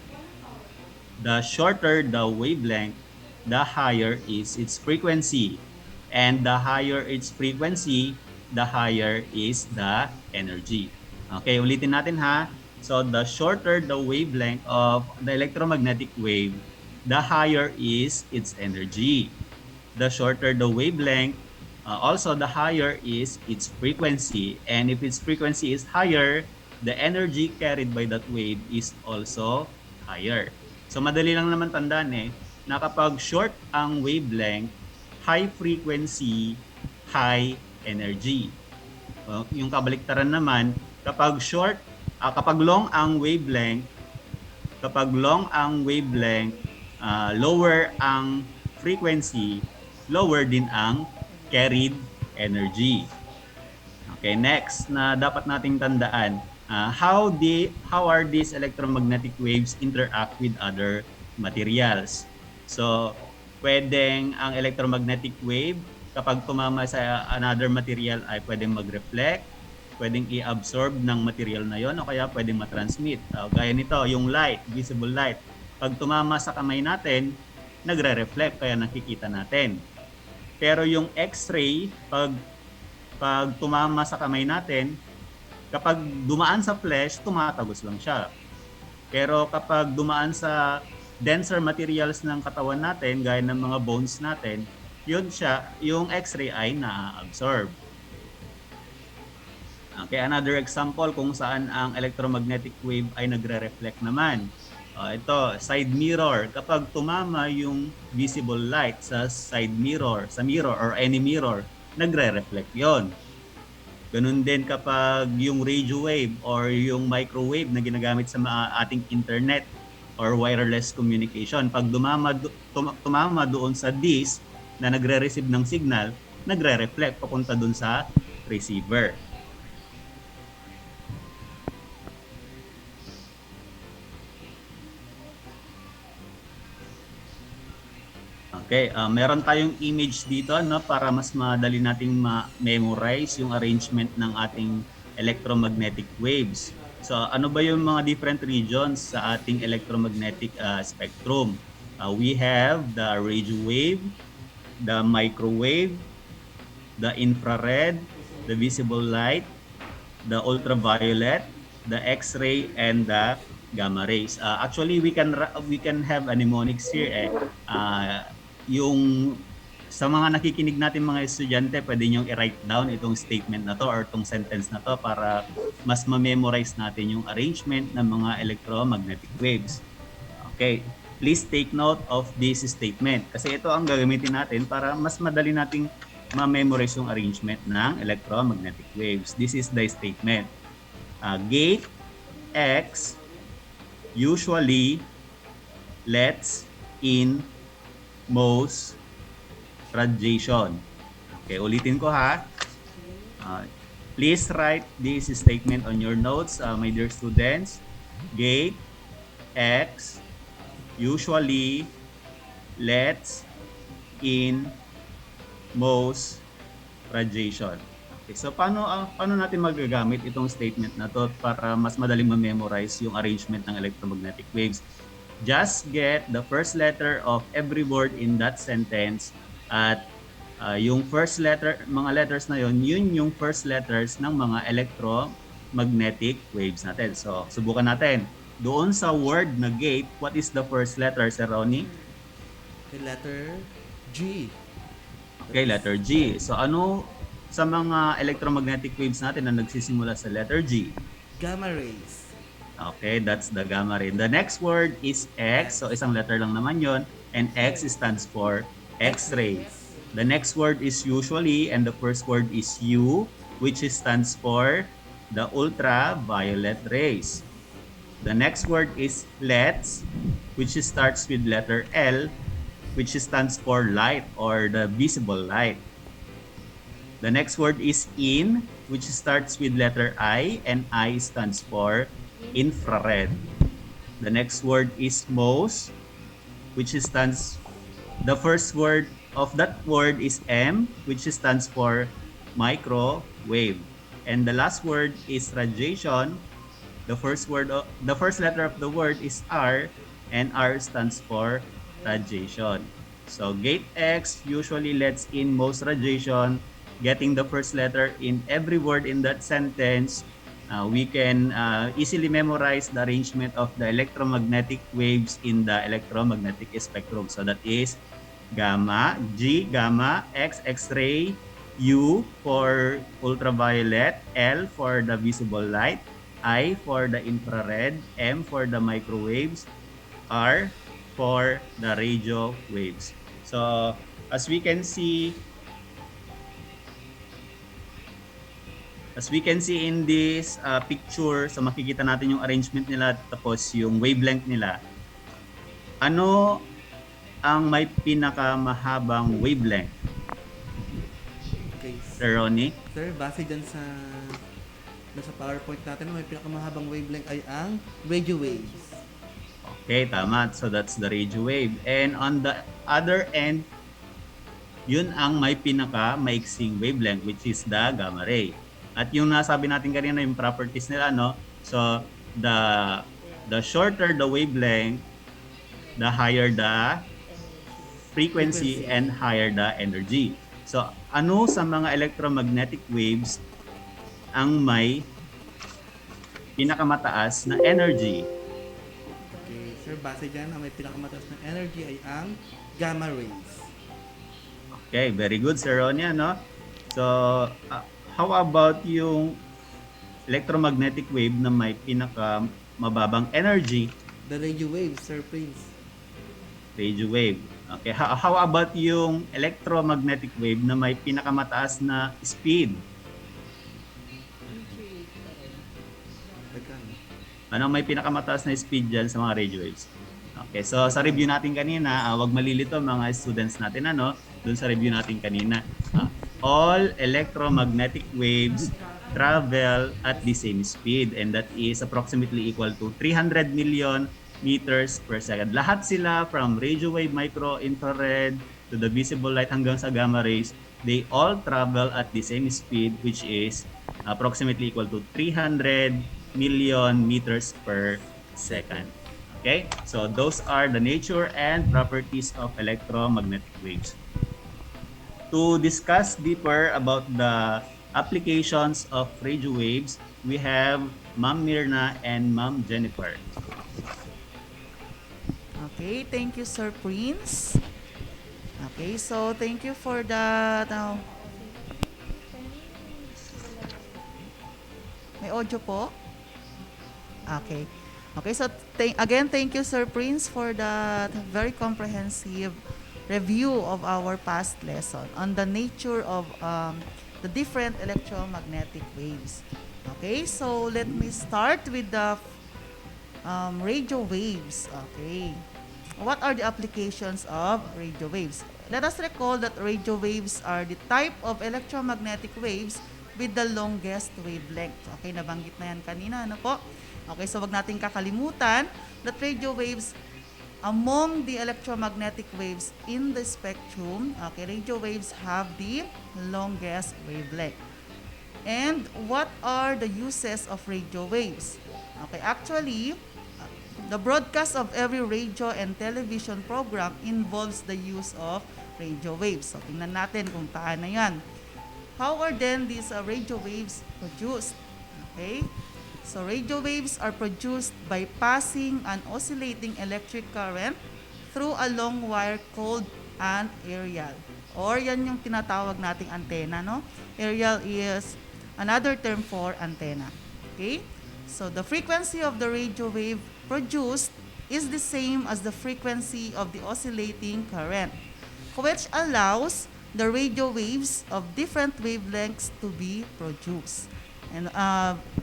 The shorter the wavelength, the higher is its frequency. And the higher its frequency, the higher is the energy. Okay, ulitin natin ha. So the shorter the wavelength of the electromagnetic wave, the higher is its energy. The shorter the wavelength, also the higher is its frequency. And if its frequency is higher, the energy carried by that wave is also higher. So madali lang naman tandaan na kapag short ang wavelength, high frequency, high energy. Yung kabaliktaran naman, kapag long ang wavelength, lower ang frequency, lower din ang carried energy. Okay, next na dapat nating tandaan, how are these electromagnetic waves interact with other materials? So, pwedeng ang electromagnetic wave kapag tumama sa another material ay pwedeng mag-reflect, pwedeng i-absorb ng material na yon o kaya pwedeng matransmit. Gaya nito, yung light, visible light. Pag tumama sa kamay natin, nagre-reflect kaya nakikita natin. Pero yung X-ray, pag tumama sa kamay natin, kapag dumaan sa flesh, tumatagos lang siya. Pero kapag dumaan sa denser materials ng katawan natin, gaya ng mga bones natin, yung X-ray ay na-absorb. Okay, another example kung saan ang electromagnetic wave ay nagre-reflect naman. Ito, side mirror. Kapag tumama yung visible light sa side mirror, sa mirror or any mirror, nagre-reflect yon. Ganun din kapag yung radio wave or yung microwave na ginagamit sa ating internet or wireless communication. Pag tumama doon sa dish na nagre-receive ng signal, nagre-reflect papunta doon sa receiver. Okay, meron tayong image dito no para mas madali nating ma-memorize yung arrangement ng ating electromagnetic waves. So ano ba yung mga different regions sa ating electromagnetic spectrum? We have the radio wave, the microwave, the infrared, the visible light, the ultraviolet, the X-ray, and the gamma rays. Actually, we can have mnemonics here. Yung sa mga nakikinig natin mga estudyante, pwede nyo i-write down itong statement na to or itong sentence na to para mas ma-memorize natin yung arrangement ng mga electromagnetic waves. Okay, please take note of this statement kasi ito ang gagamitin natin para mas madali nating ma-memorize yung arrangement ng electromagnetic waves. This is the statement. Gate X usually lets in most radiation. Okay, ulitin ko ha. Please write this statement on your notes, my dear students. Gate X usually lets in most radiation. Okay, so paano natin magagamit itong statement na to para mas madaling ma-memorize yung arrangement ng electromagnetic waves? Just get the first letter of every word in that sentence at yung first letter, mga letters na yun yung first letters ng mga electromagnetic waves natin. So, subukan natin. Doon sa word na gate, what is the first letter, Sir Ronnie? The letter G. Okay, letter G. So, ano sa mga electromagnetic waves natin na nagsisimula sa letter G? Gamma rays. Okay, that's the gamma ray. The next word is X. So, isang letter lang naman yon. And X stands for X-ray. The next word is usually, and the first word is U, which stands for the ultraviolet rays. The next word is lets, which starts with letter L, which stands for light or the visible light. The next word is in, which starts with letter I, and I stands for infrared. The next word is most, which stands, the first word of that word is M, which stands for microwave. And the last word is radiation. The first letter of the word is R, and R stands for radiation. So gate X usually lets in most radiation. Getting the first letter in every word in that sentence, we can easily memorize the arrangement of the electromagnetic waves in the electromagnetic spectrum. So that is gamma, G, gamma, X, X-ray, U for ultraviolet, L for the visible light, I for the infrared, M for the microwaves, R for the radio waves. So as we can see in this picture, so makikita natin yung arrangement nila tapos yung wavelength nila. Ano ang may pinakamahabang wavelength? Okay. Sir Ronnie? Sir, base dyan sa nasa PowerPoint natin, may pinakamahabang wavelength ay ang radio waves. Okay, tama. So that's the radio wave. And on the other end, yun ang may pinaka-maiksing wavelength, which is the gamma ray. At yung nasabi natin kanina, yung properties nila, no? So the shorter the wavelength, the higher the frequency and higher the energy. So ano sa mga electromagnetic waves ang may pinakamataas na energy? Okay, sir, base dyan, ang may pinakamataas na energy ay ang gamma rays. Okay, very good, Sir Ronia, no? So, how about yung electromagnetic wave na may pinaka mababang energy? The radio wave, Sir Prince. Radio wave. Okay, how about yung electromagnetic wave na may pinakamataas na speed? Ano may pinakamataas na speed dyan sa mga radio waves? Okay, so sa review natin kanina, wag malilito mga students natin, ano? Doon sa review natin kanina. All electromagnetic waves travel at the same speed, and that is approximately equal to 300 million meters per second. Lahat sila from radio wave, micro, infrared, to the visible light hanggang sa gamma rays, they all travel at the same speed, which is approximately equal to 300 million meters per second. Okay? So those are the nature and properties of electromagnetic waves. To discuss deeper about the applications of radio waves, we have Ma'am Mirna and Ma'am Jennifer. Okay, thank you, Sir Prince. Okay, so thank you for that. May audio po? Okay. Okay, so again, thank you, Sir Prince, for that very comprehensive review of our past lesson on the nature of the different electromagnetic waves. Okay, so let me start with the radio waves. Okay, what are the applications of radio waves? Let us recall that radio waves are the type of electromagnetic waves with the longest wavelength. Okay, nabanggit na yan kanina, ano po? Okay, so wag nating kakalimutan that radio waves among the electromagnetic waves in the spectrum, okay, radio waves have the longest wavelength. And what are the uses of radio waves? Okay, actually, the broadcast of every radio and television program involves the use of radio waves. So, tingnan natin kung paano yan. How are then these radio waves produced? Okay, so radio waves are produced by passing an oscillating electric current through a long wire called an aerial. Or yan yung tinatawag nating antenna, no? Aerial is another term for antenna. Okay? So the frequency of the radio wave produced is the same as the frequency of the oscillating current, which allows the radio waves of different wavelengths to be produced. And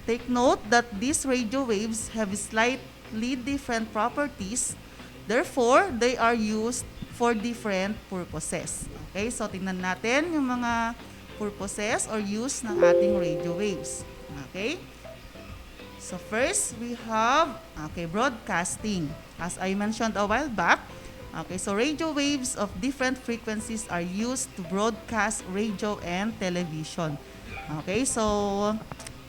take note that these radio waves have slightly different properties. Therefore, they are used for different purposes. Okay, so tingnan natin yung mga purposes or use ng ating radio waves. Okay? So first, we have broadcasting. As I mentioned a while back, so radio waves of different frequencies are used to broadcast radio and television. Okay, so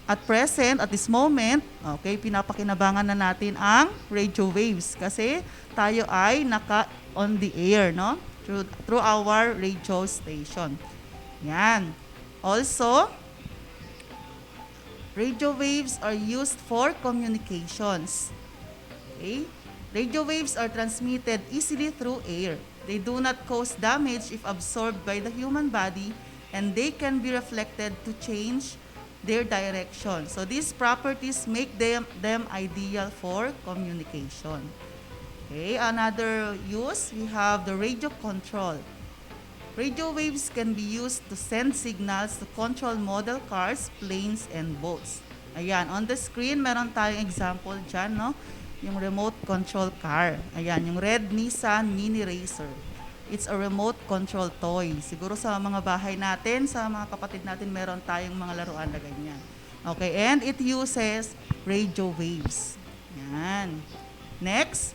at present, at this moment, pinapakinabangan na natin ang radio waves kasi tayo ay on the air, no? Through our radio station. Yan. Also, radio waves are used for communications. Okay? Radio waves are transmitted easily through air. They do not cause damage if absorbed by the human body, and they can be reflected to change their direction. So these properties make them ideal for communication. Okay, another use, we have the radio control. Radio waves can be used to send signals to control model cars, planes, and boats. Ayan, on the screen, meron tayong example dyan, no? Yung remote control car. Ayan, yung red Nissan Mini Racer. It's a remote control toy. Siguro sa mga bahay natin, sa mga kapatid natin, meron tayong mga laruan na ganyan. Okay, and it uses radio waves. Yan. Next,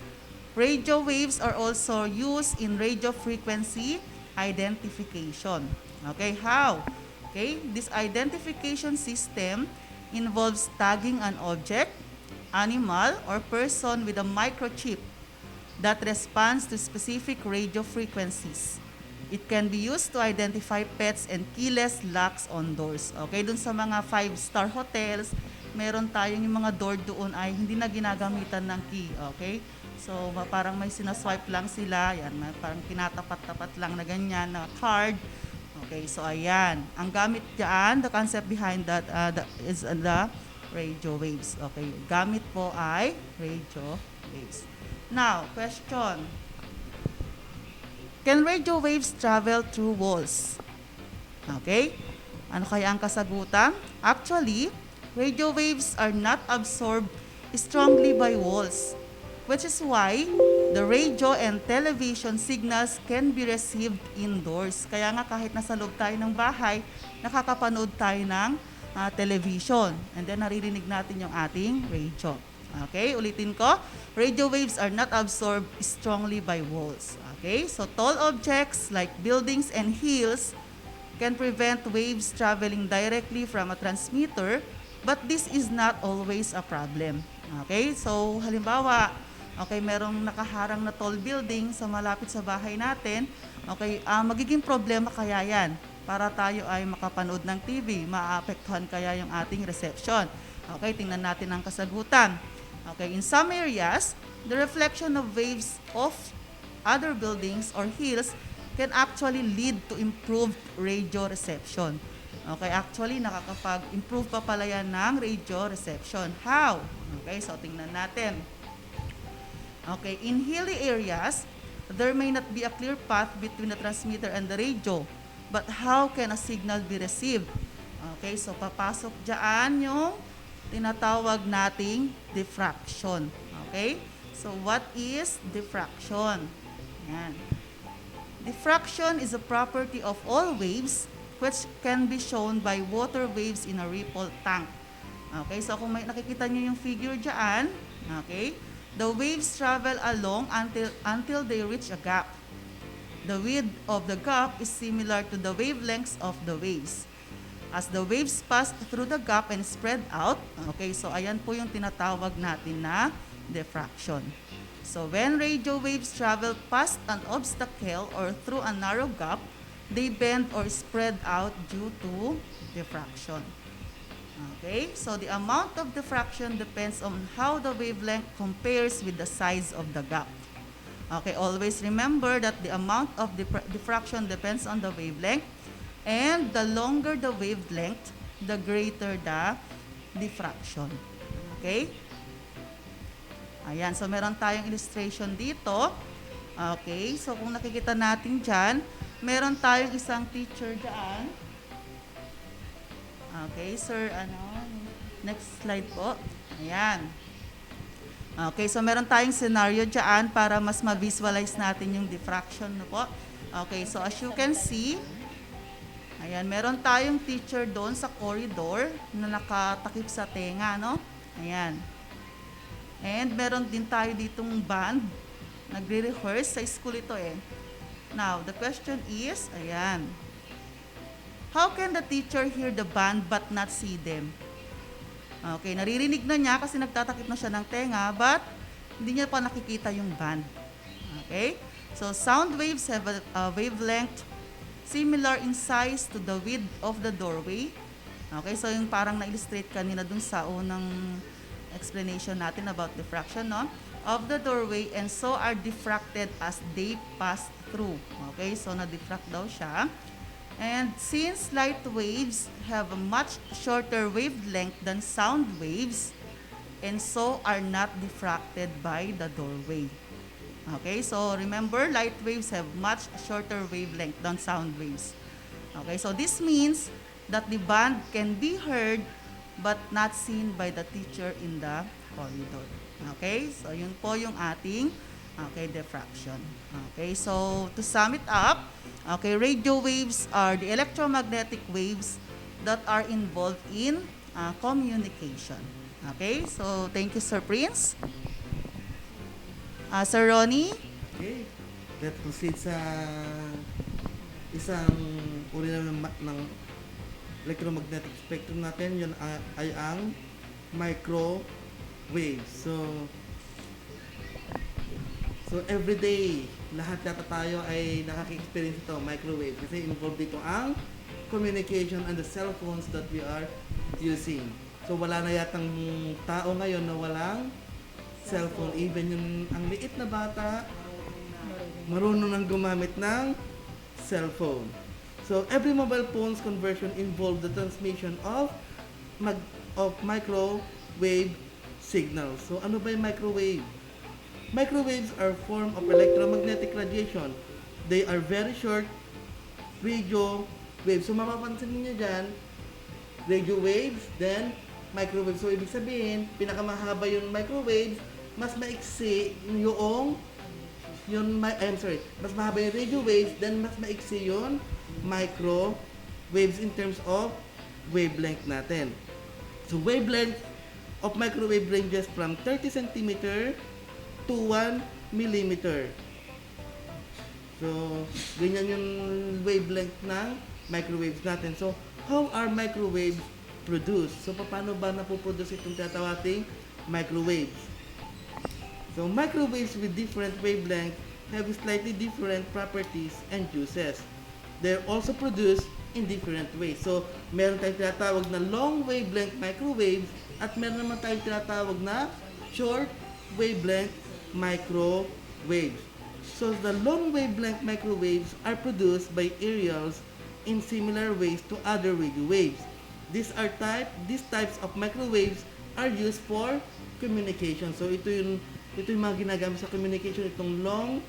radio waves are also used in radio frequency identification. Okay, how? Okay, this identification system involves tagging an object, animal, or person with a microchip that responds to specific radio frequencies. It can be used to identify pets and keyless locks on doors. Okay, dun sa mga 5-star hotels, meron tayong yung mga door doon ay hindi na ginagamitan ng key. Okay, so parang may sinaswipe lang sila, yan, parang tinatapat-tapat lang na ganyan na card. Okay, so ayan, ang gamit dyan, the concept behind that is the radio waves. Okay, gamit po ay radio waves. Now, question. Can radio waves travel through walls? Okay? Ano kaya ang kasagutan? Actually, radio waves are not absorbed strongly by walls, which is why the radio and television signals can be received indoors. Kaya nga kahit nasa loob tayo ng bahay, nakakapanood tayo ng television. And then naririnig natin yung ating radio. Okay, ulitin ko. Radio waves are not absorbed strongly by walls. Okay, so tall objects like buildings and hills can prevent waves traveling directly from a transmitter, but this is not always a problem. Okay, so halimbawa, okay, merong nakaharang na tall building sa malapit sa bahay natin. Okay, magiging problema kaya yan para tayo ay makapanood ng TV. Maapektuhan kaya yung ating reception. Okay, tingnan natin ang kasagutan. Okay, in some areas, the reflection of waves of other buildings or hills can actually lead to improved radio reception. Okay, actually, nakakapag-improve pa pala yan ng radio reception. How? Okay, so tingnan natin. Okay, in hilly areas, there may not be a clear path between the transmitter and the radio. But how can a signal be received? Okay, so papasok dyan yung tinatawag nating diffraction. Okay? So, what is diffraction? Yan. Diffraction is a property of all waves which can be shown by water waves in a ripple tank. Okay? So, kung may nakikita nyo yung figure dyan, okay? The waves travel along until they reach a gap. The width of the gap is similar to the wavelengths of the waves. As the waves pass through the gap and spread out, okay, so ayan po yung tinatawag natin na diffraction. So when radio waves travel past an obstacle or through a narrow gap, they bend or spread out due to diffraction. Okay, so the amount of diffraction depends on how the wavelength compares with the size of the gap. Okay, always remember that the amount of diffraction depends on the wavelength. And the longer the wavelength, the greater the diffraction. Okay? Ayan, so meron tayong illustration dito. Okay, so kung nakikita natin dyan, meron tayong isang teacher dyan. Okay, sir, next slide po. Ayan. Okay, so meron tayong scenario dyan para mas ma-visualize natin yung diffraction na po. Okay, so as you can see, ayan, meron tayong teacher doon sa corridor na nakatakip sa tenga, no? Ayan. And meron din tayo ditong band. Nagre-rehearse sa school ito eh. Now, the question is, ayan. How can the teacher hear the band but not see them? Okay, naririnig na niya kasi nagtatakip na siya ng tenga, but hindi niya pa nakikita yung band. Okay? So, sound waves have a wavelength similar in size to the width of the doorway. Okay, so yung parang na-illustrate kanina dun sa unang explanation natin about diffraction, no? Of the doorway, and so are diffracted as they pass through. Okay, so na-diffract daw siya. And since light waves have a much shorter wavelength than sound waves, and so are not diffracted by the doorway. Okay, so remember, light waves have much shorter wavelength than sound waves. Okay, so this means that the band can be heard but not seen by the teacher in the corridor. Okay, so yun po yung ating Okay, diffraction. Okay, so to sum it up, okay, radio waves are the electromagnetic waves that are involved in communication. Okay, so thank you, Sir Prince. Sir Ronnie? Okay. Let's proceed sa isang uri ng electromagnetic spectrum natin. Yun ay ang microwave. So everyday, lahat yata tayo ay nakaka-experience ito, microwave. Kasi involved dito ang communication and the cell phones that we are using. So wala na yatang tao ngayon na walang cellphone. Even ang liit na bata, marunong nang gumamit ng cellphone. So every mobile phone's conversion involved the transmission of microwave signals. So ano ba yung microwave? Microwaves are a form of electromagnetic radiation. They are very short radio waves. So mapapansin niyo dyan, radio waves, then microwave. So ibig sabihin, pinakamahaba yung microwave, mas maiksi mas mahaba yung radio waves, then mas maiksi yung microwaves in terms of wavelength natin. So wavelength of microwave ranges from 30 centimeter to 1 millimeter. So, ganyan yung wavelength ng microwaves natin. So, how are microwaves produced? So, paano ba napoproduce itong tatawating microwaves? So, microwaves with different wavelengths have slightly different properties and uses. They're also produced in different ways. So, meron tayong tinatawag na long wavelength microwaves at meron naman tayong tinatawag na short wavelength microwaves. So the long wavelength microwaves are produced by aerials in similar ways to other radio waves. These types of microwaves are used for communication. So ito yung mga ginagamit sa communication, itong long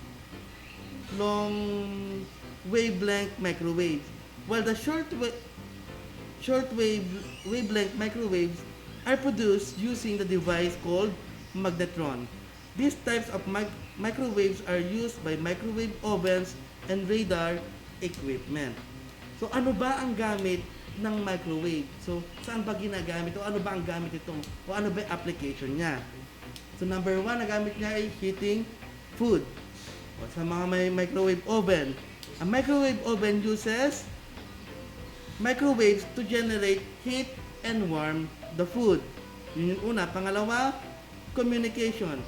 wavelength microwaves. While the short wavelength microwaves are produced using the device called magnetron. These types of microwaves are used by microwave ovens and radar equipment. So ano ba ang gamit ng microwave? So saan ba ginagamit o ano ba ang gamit ito? O ano ba yung application niya? So number 1 na gamit niya ay heating food. O sa mga may microwave oven. Ang microwave oven uses microwaves to generate heat and warm the food. Yun yung una. Pangalawa, communication.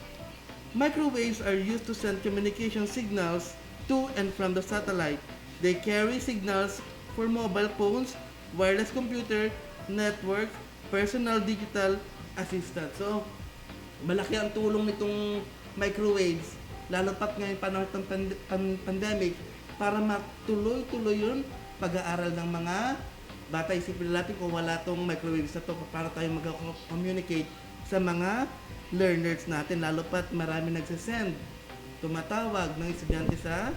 Microwaves are used to send communication signals to and from the satellite. They carry signals for mobile phones, wireless computer, network, personal digital assistant. So, malaki ang tulong nitong microwaves, lalo pat ngayon panahon ng pandemic, para matuloy-tuloy yung pag-aaral ng mga bata. Isipin natin kung wala tong microwaves na to, para tayo mag-communicate sa mga learners natin, lalo pat marami nagsasend, tumatawag ng estudyante sa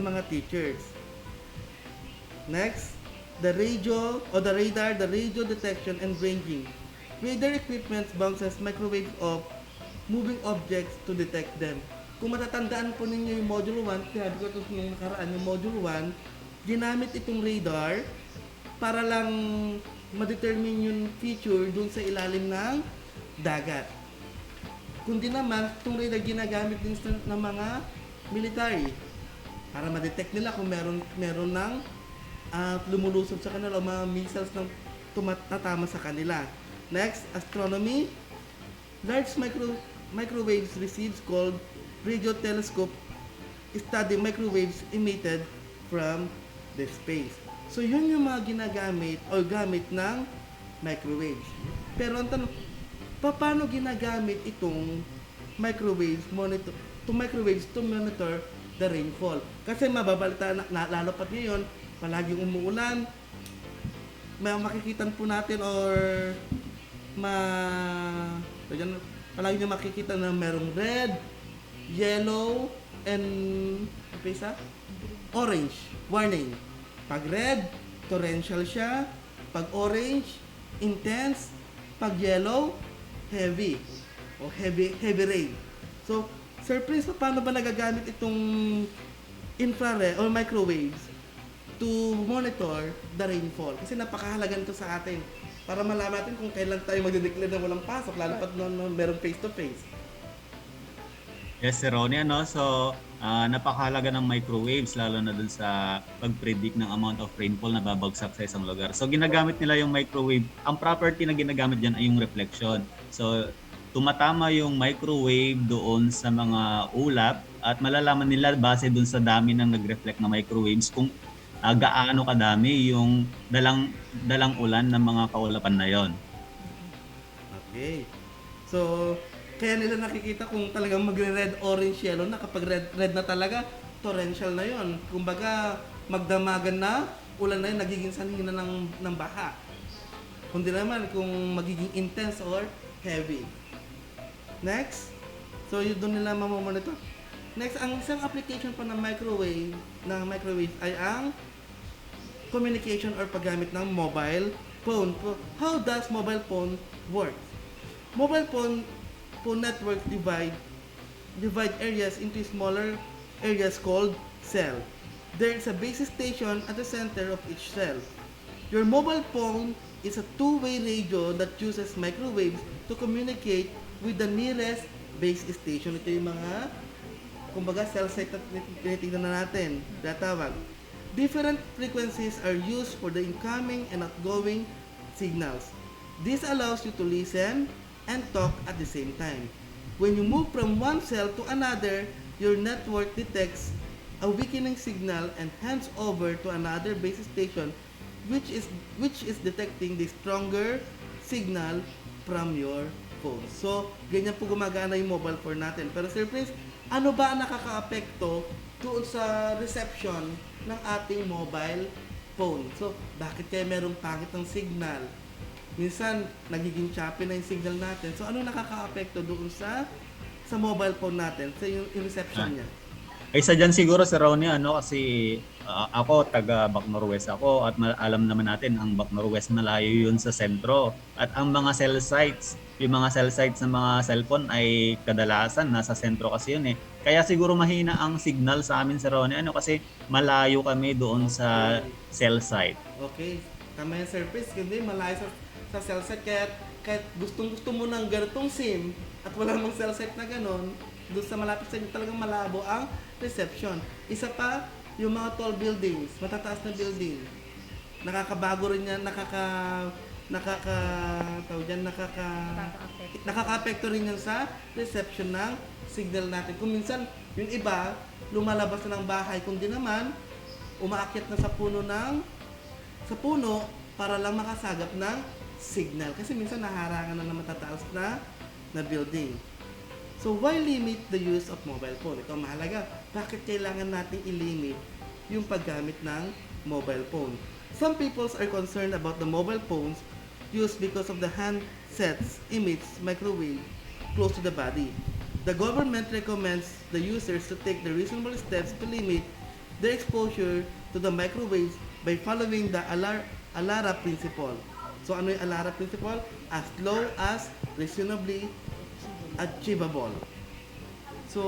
mga teachers. Next, the radar, the radio detection and ranging. Radar equipment bounces microwaves off moving objects to detect them. Kung matatandaan po ninyo yung module 1, sinabi ko ito nung nakaraan, yung module 1, ginamit itong radar para lang ma-determine yung feature dun sa ilalim ng dagat. Kundi naman, itong radar ginagamit din ng mga military para ma-detect nila kung meron ng lumulusob sa kanila o mga missiles na tumatama sa kanila. Next, astronomy. Large microwaves receives called radio telescope study microwaves emitted from the space. So yun yung mga ginagamit o gamit ng microwaves. Pero ang tanong, paano ginagamit itong microwaves to monitor the rainfall? Kasi mababalita na lalo pat ngayon, palaging umuulan, makikitan po natin palagi nyo makikita na merong red, yellow, and orange warning. Pag red, torrential siya. Pag orange, intense. Pag yellow, heavy o heavy rain. So Sir Prince, paano ba nagagamit itong infrared or microwaves to monitor the rainfall? Kasi napakahalaga nito sa atin para malaman natin kung kailan tayo magde-declare na walang pasok, lalo pat noon merong face-to-face. Yes, Sir Ronnie, So, napakahalaga ng microwaves lalo na dun sa pag-predict ng amount of rainfall na babagsak sa isang lugar. So, ginagamit nila yung microwave. Ang property na ginagamit dyan ay yung reflection. So, tumatama yung microwave doon sa mga ulap at malalaman nila base doon sa dami ng nag-reflect na microwaves kung gaano kadami yung dalang ulan ng mga kaulapan na yon. Okay. So, kaya nila nakikita kung talagang magre-red, orange, yellow na. Kapag red na talaga, torrential na yon. Kumbaga, magdamagan na, ulan na yun, nagiging sanhi na ng baha. Kundi naman kung magiging intense or heavy. Next. So, yun doon nila mamamonitor. Next, ang isang application pa ng microwave ay ang communication or paggamit ng mobile phone. How does mobile phone work? Mobile phone network divide areas into smaller areas called cell. There is a base station at the center of each cell. Your mobile phone is a two-way radio that uses microwaves to communicate with the nearest base station. Ito yung mga, kumbaga, cell site na tinitignan na natin, datawag. Different frequencies are used for the incoming and outgoing signals. This allows you to listen and talk at the same time. When you move from one cell to another, your network detects a weakening signal and hands over to another base station which is detecting the stronger signal from your phone. So, ganyan po gumagana yung mobile phone natin. Pero Sir Prince, ano ba ang nakaka-apekto doon sa reception ng ating mobile phone? So, bakit kaya merong pangit ng signal? Minsan, nagiging choppy na yung signal natin. So, ano nakaka-apekto doon sa mobile phone natin? Sa yung reception niya? Isa dyan siguro si Ronnie, kasi ako taga Bac-Norwest ako at alam naman natin ang Bac-Norwest malayo yun sa sentro. At ang mga cell sites, yung mga cell sites ng mga cellphone ay kadalasan nasa sentro kasi yun eh. Kaya siguro mahina ang signal sa amin si Ronnie, kasi malayo kami doon sa cell site. Okay, tama yung surface, hindi malayo sa cell site. Kahit gustong-gusto mo ng ganitong SIM at wala mong cell site na ganon, doon sa malapit sa inyo talagang malabo ang reception. Isa pa, yung mga tall buildings, matataas na building. Nakakabago rin yan, nakaka-apekto rin yan sa reception ng signal natin. Kung minsan, yung iba, lumalabas na ng bahay, kundi naman, umaakyat na sa puno para lang makasagap ng signal. Kasi minsan naharangan na ng matataas na building. So, why limit the use of mobile phone? Ito mahalaga. Bakit kailangan natin i-limit yung paggamit ng mobile phone? Some people are concerned about the mobile phones used because of the handsets emits microwave close to the body. The government recommends the users to take the reasonable steps to limit their exposure to the microwaves by following the ALARA principle. So, ano yung ALARA principle? As low as reasonably achievable. So,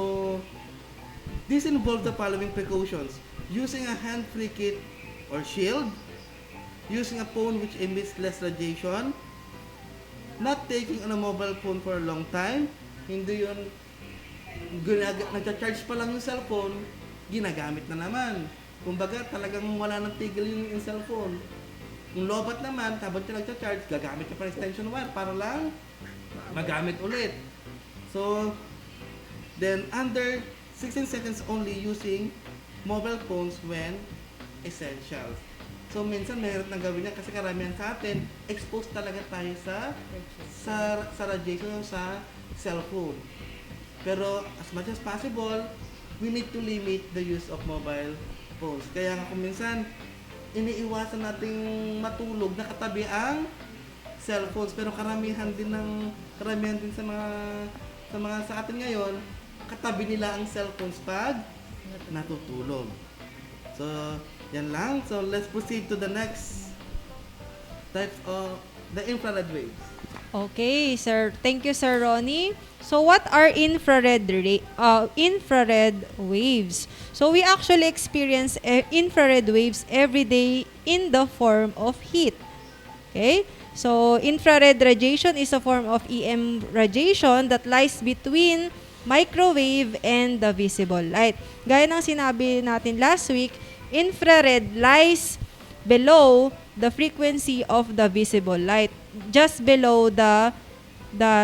this involves the following precautions: using a hand-free kit or shield, using a phone which emits less radiation, not taking on a mobile phone for a long time. Hindi yun, nagcha-charge pa lang yung cellphone, ginagamit na naman. Kumbaga, talagang wala nang tigil yung cellphone. Kung lobat naman, habang siya nagcha-charge, gagamit siya pa extension wire para lang magamit ulit. So, then under 16 seconds only using mobile phones when essential. So, minsan mahirap na gawin yan kasi karamihan sa atin, exposed talaga tayo sa radiation sa cellphone. Pero as much as possible, we need to limit the use of mobile phones. Kaya nga kung minsan, iniiwasan nating matulog na katabi ang cellphones. Pero karamihan din sa atin ngayon, katabi nila ang cellphones pag natutulog. So, yan lang. So, let's proceed to the next type of the infrared waves. Okay, sir. Thank you, Sir Ronnie. So what are infrared waves? So we actually experience infrared waves every day in the form of heat. Okay? So infrared radiation is a form of EM radiation that lies between microwave and the visible light. Gaya ng sinabi natin last week, infrared lies below the frequency of the visible light, just below the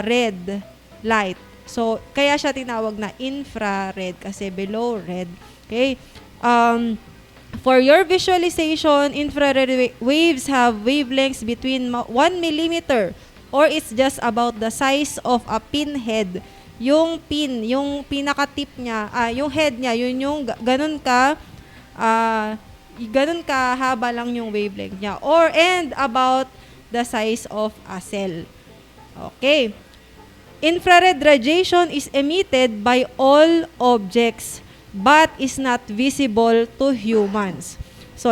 red light. So, kaya siya tinawag na infrared kasi below red. Okay? For your visualization, infrared waves have wavelengths between 1 millimeter or it's just about the size of a pinhead. Yung pin, yung pinaka-tip niya, yung head niya, yun yung ganun kahaba lang yung wavelength niya. And about the size of a cell. Okay. Infrared radiation is emitted by all objects but is not visible to humans. So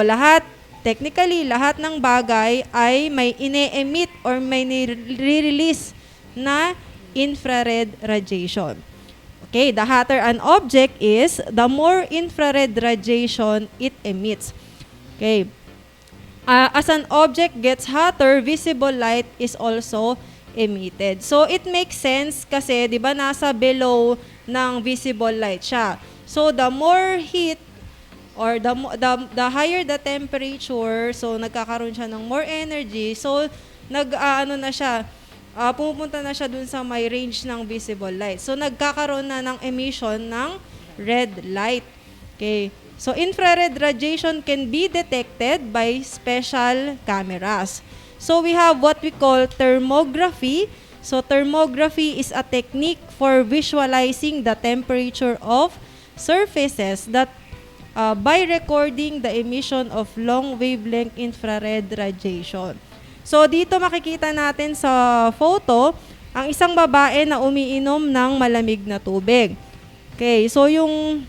technically, lahat ng bagay ay may ine-emit or may nire-release na infrared radiation. Okay, the hotter an object is, the more infrared radiation it emits. Okay. As an object gets hotter, visible light is also emitted. So it makes sense kasi 'di ba nasa below ng visible light siya. So the more heat or the higher the temperature, so nagkakaroon siya ng more energy. So pumupunta na siya dun sa may range ng visible light. So nagkakaroon na ng emission ng red light. Okay. So infrared radiation can be detected by special cameras. So we have what we call thermography. So thermography is a technique for visualizing the temperature of surfaces that by recording the emission of long wavelength infrared radiation. So dito makikita natin sa photo ang isang babae na umiinom ng malamig na tubig. Okay, so yung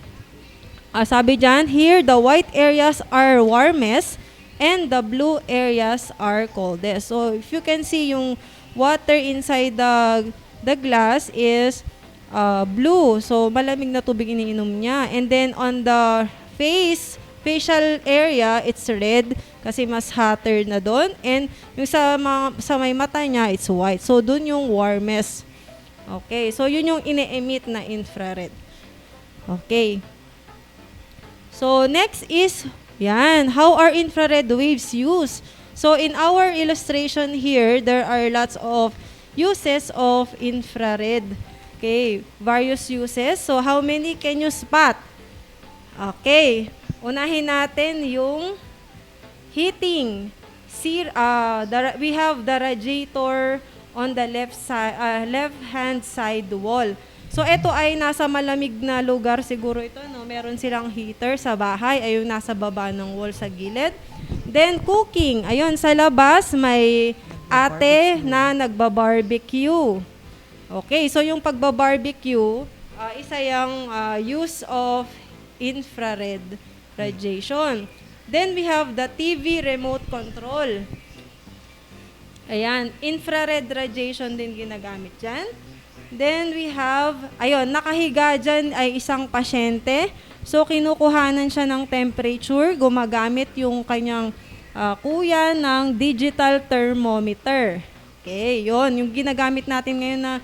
sabi dyan, here the white areas are warmest and the blue areas are coldest. So if you can see yung water inside the glass is blue. So malamig na tubig iniinom niya. And then on the facial area, it's red kasi mas hotter na doon. And yung sa may mata niya, it's white. So doon yung warmest. Okay, so yun yung ine-emit na infrared. Okay. So next is, how are infrared waves used? So in our illustration here, there are lots of uses of infrared. Okay, various uses. So how many can you spot? Okay, unahin natin yung heating. We have the radiator on the left-hand side wall. So ito ay nasa malamig na lugar siguro ito, no? Meron silang heater sa bahay, ayun nasa baba ng wall sa gilid. Then cooking, ayun sa labas may ate na nagba-barbecue. Okay, so yung pagba-barbecue, isa yung use of infrared radiation. Then we have the TV remote control. Ayan, infrared radiation din ginagamit dyan. Then we have, nakahiga dyan ay isang pasyente. So kinukuhanan siya ng temperature, gumagamit yung kanyang kuya ng digital thermometer. Okay, yon yung ginagamit natin ngayon na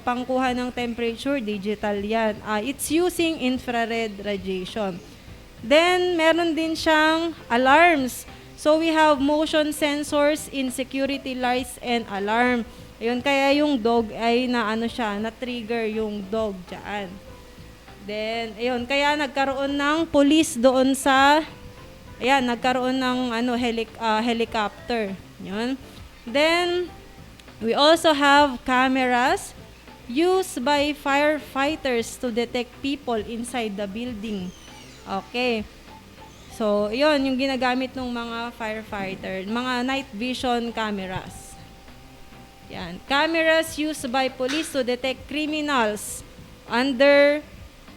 pangkuha ng temperature, digital yan. It's using infrared radiation. Then, meron din siyang alarms. So, we have motion sensors in security lights and alarm. Ayun, kaya yung dog ay na-trigger yung dog dyan. Then, ayun, kaya nagkaroon ng police doon nagkaroon ng helicopter. Yun. Then, we also have cameras used by firefighters to detect people inside the building. Okay. So, yun, yung ginagamit ng mga firefighter, mga night vision cameras. Yan. Cameras used by police to detect criminals under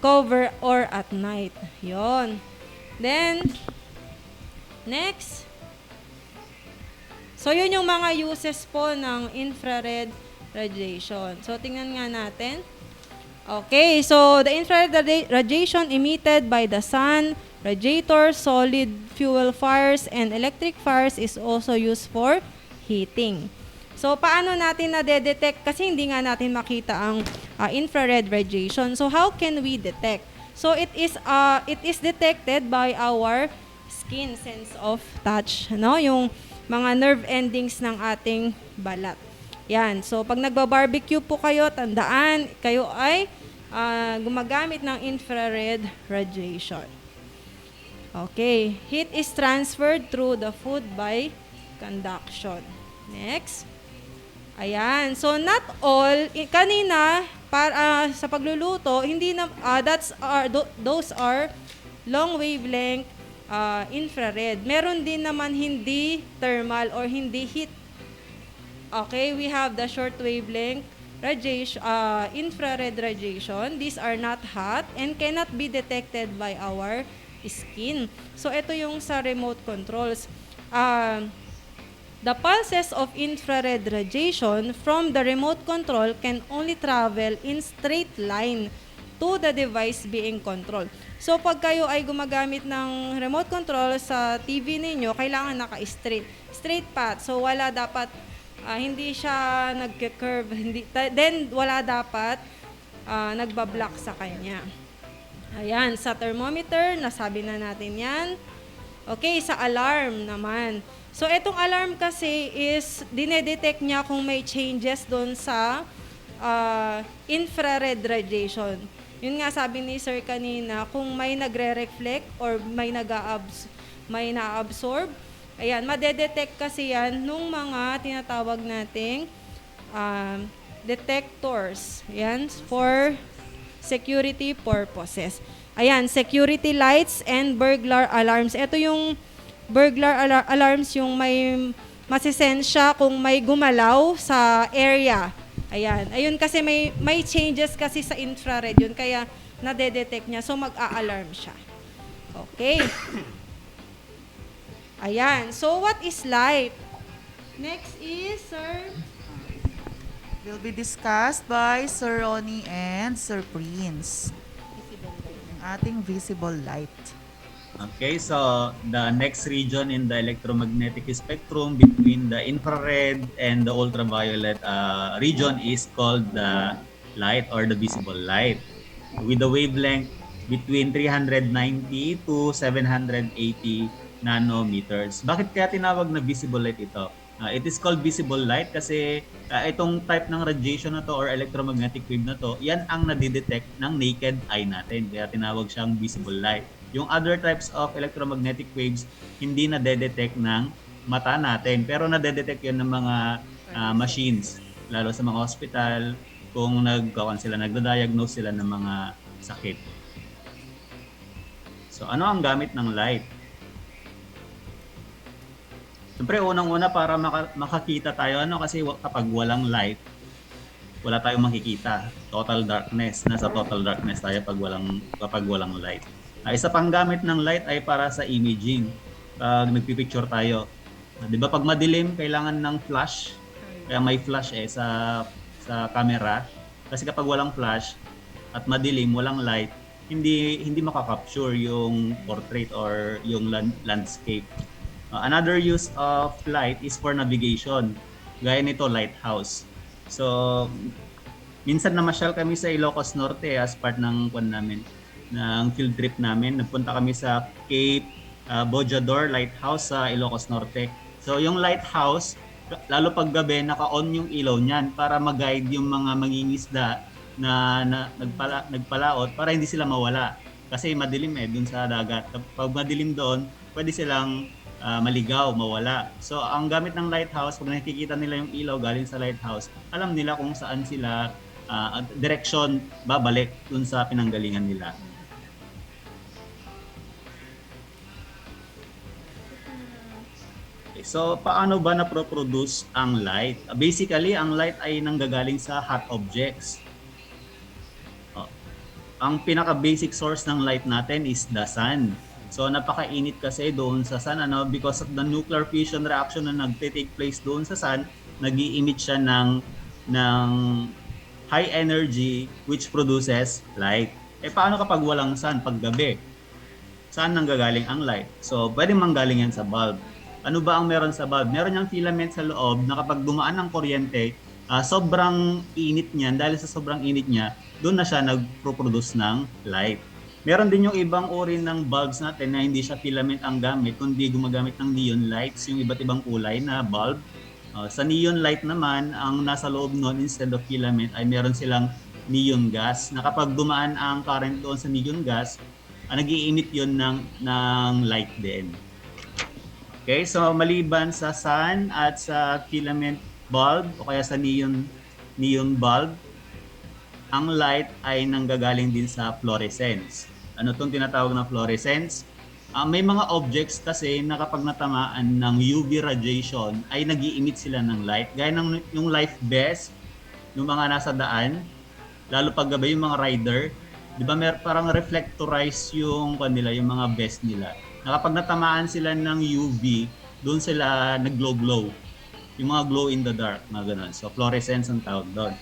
cover or at night. Yun. Then, next. So, yun yung mga uses po ng infrared radiation. So, tingnan nga natin. Okay, so the infrared radiation emitted by the sun, radiators, solid fuel fires, and electric fires is also used for heating. So, paano natin na-detect? Kasi hindi nga natin makita ang infrared radiation. So, how can we detect? So, it is detected by our skin sense of touch, no? Yung mga nerve endings ng ating balat. Yan. So, pag nagba-barbecue po kayo, tandaan, kayo ay gumagamit ng infrared radiation. Okay. Heat is transferred through the food by conduction. Next. Ayan. So, not all, kanina, sa pagluluto, hindi na, those are long wavelength infrared. Meron din naman hindi thermal or hindi heat. Okay, we have the short wavelength radiation, infrared radiation. These are not hot and cannot be detected by our skin. So, ito yung sa remote controls. The pulses of infrared radiation from the remote control can only travel in straight line to the device being controlled. So, pag kayo ay gumagamit ng remote control sa TV ninyo, kailangan naka-straight. Straight path. So, wala dapat, hindi siya nagke-curve. Then, wala dapat nagbablock sa kanya. Ayan, sa thermometer, nasabi na natin yan. Okay, sa alarm naman. So, itong alarm kasi is, dinedetect niya kung may changes doon sa infrared radiation. Yun nga sabi ni Sir kanina, kung may nagre-reflect or may na-absorb, ayan, madedetect kasi yan nung mga tinatawag nating detectors. Ayan, for security purposes. Ayan, security lights and burglar alarms. Ito yung burglar alarms, yung may masisensya kung may gumalaw sa area. Ayan. Ayun kasi may changes kasi sa infrared yun, kaya nadedetect niya. So, mag-a-alarm siya. Okay. Ayan. So, what is light? Next is, Sir? Will be discussed by Sir Ronnie and Sir Prince. Ang ating visible light. Okay, so the next region in the electromagnetic spectrum between the infrared and the ultraviolet region is called the light or the visible light, with the wavelength between 390 to 780 nanometers. Bakit kaya tinawag na visible light ito? It is called visible light kasi itong type ng radiation na to or electromagnetic wave na to, yan ang nadidetect ng naked eye natin. Kaya tinawag siyang visible light. Yung other types of electromagnetic waves, hindi nadedetect ng mata natin. Pero nadedetect yun ng mga machines, lalo sa mga hospital, kung nagda-diagnose sila ng mga sakit. So, ano ang gamit ng light? Siyempre, unang-una para makakita tayo, kasi kapag walang light, wala tayong makikita. Total darkness. Nasa total darkness tayo kapag walang light. Isa pang gamit ng light ay para sa imaging. Pag nagpipicture tayo. Di ba pag madilim, kailangan ng flash. Kaya may flash sa camera. Kasi kapag walang flash at madilim, walang light, hindi makakapture yung portrait or yung landscape. Another use of light is for navigation. Gaya nito, lighthouse. So, minsan namasyal kami sa Ilocos Norte as part ng field trip namin. Nagpunta kami sa Cape Bojador Lighthouse sa Ilocos Norte. So, yung lighthouse, lalo pag gabi, naka-on yung ilaw niyan para mag-guide yung mga mangingisda na nagpalaot para hindi sila mawala. Kasi madilim dun sa dagat. Pag madilim doon, pwede silang maligaw, mawala. So, ang gamit ng lighthouse, pag nakikita nila yung ilaw galing sa lighthouse, alam nila kung saan sila direction babalik dun sa pinanggalingan nila. Okay, so, paano ba na-produce ang light? Basically, ang light ay nanggagaling sa hot objects. Ang pinaka-basic source ng light natin is the sun. So napakainit kasi doon sa sun, ano, because of the nuclear fission reaction na nagte-take place doon sa sun, nag-i-emit siya ng high energy which produces light. Paano kapag walang sun pag gabi? Saan nanggagaling ang light? So pwedeng manggaling yan sa bulb. Ano ba ang meron sa bulb? Meron niyang filament sa loob na kapag dumaan ng kuryente, sobrang init niyan. Dahil sa sobrang init niya, doon na siya nagpo-produce ng light. Meron din yung ibang uri ng bulbs natin na hindi siya filament ang gamit, kundi gumagamit ng neon lights, yung iba't ibang kulay na bulb. Sa neon light naman, ang nasa loob nun instead of filament ay meron silang neon gas na kapag dumaan ang current doon sa neon gas, nag-i-emit yun ng light din. Okay, so maliban sa sun at sa filament bulb o kaya sa neon bulb, ang light ay nanggagaling din sa fluorescence. Ano itong tinatawag na fluorescence? May mga objects kasi na kapag natamaan ng UV radiation ay nag-i-emit sila ng light. Gaya ng yung life vest, yung mga nasa daan, lalo pag gabi yung mga rider, di ba parang reflectorize yung kanila, yung mga vest nila. Na kapag natamaan sila ng UV, doon sila nag-glow-glow. Yung mga glow in the dark, mga ganun. So fluorescence ang tawag doon.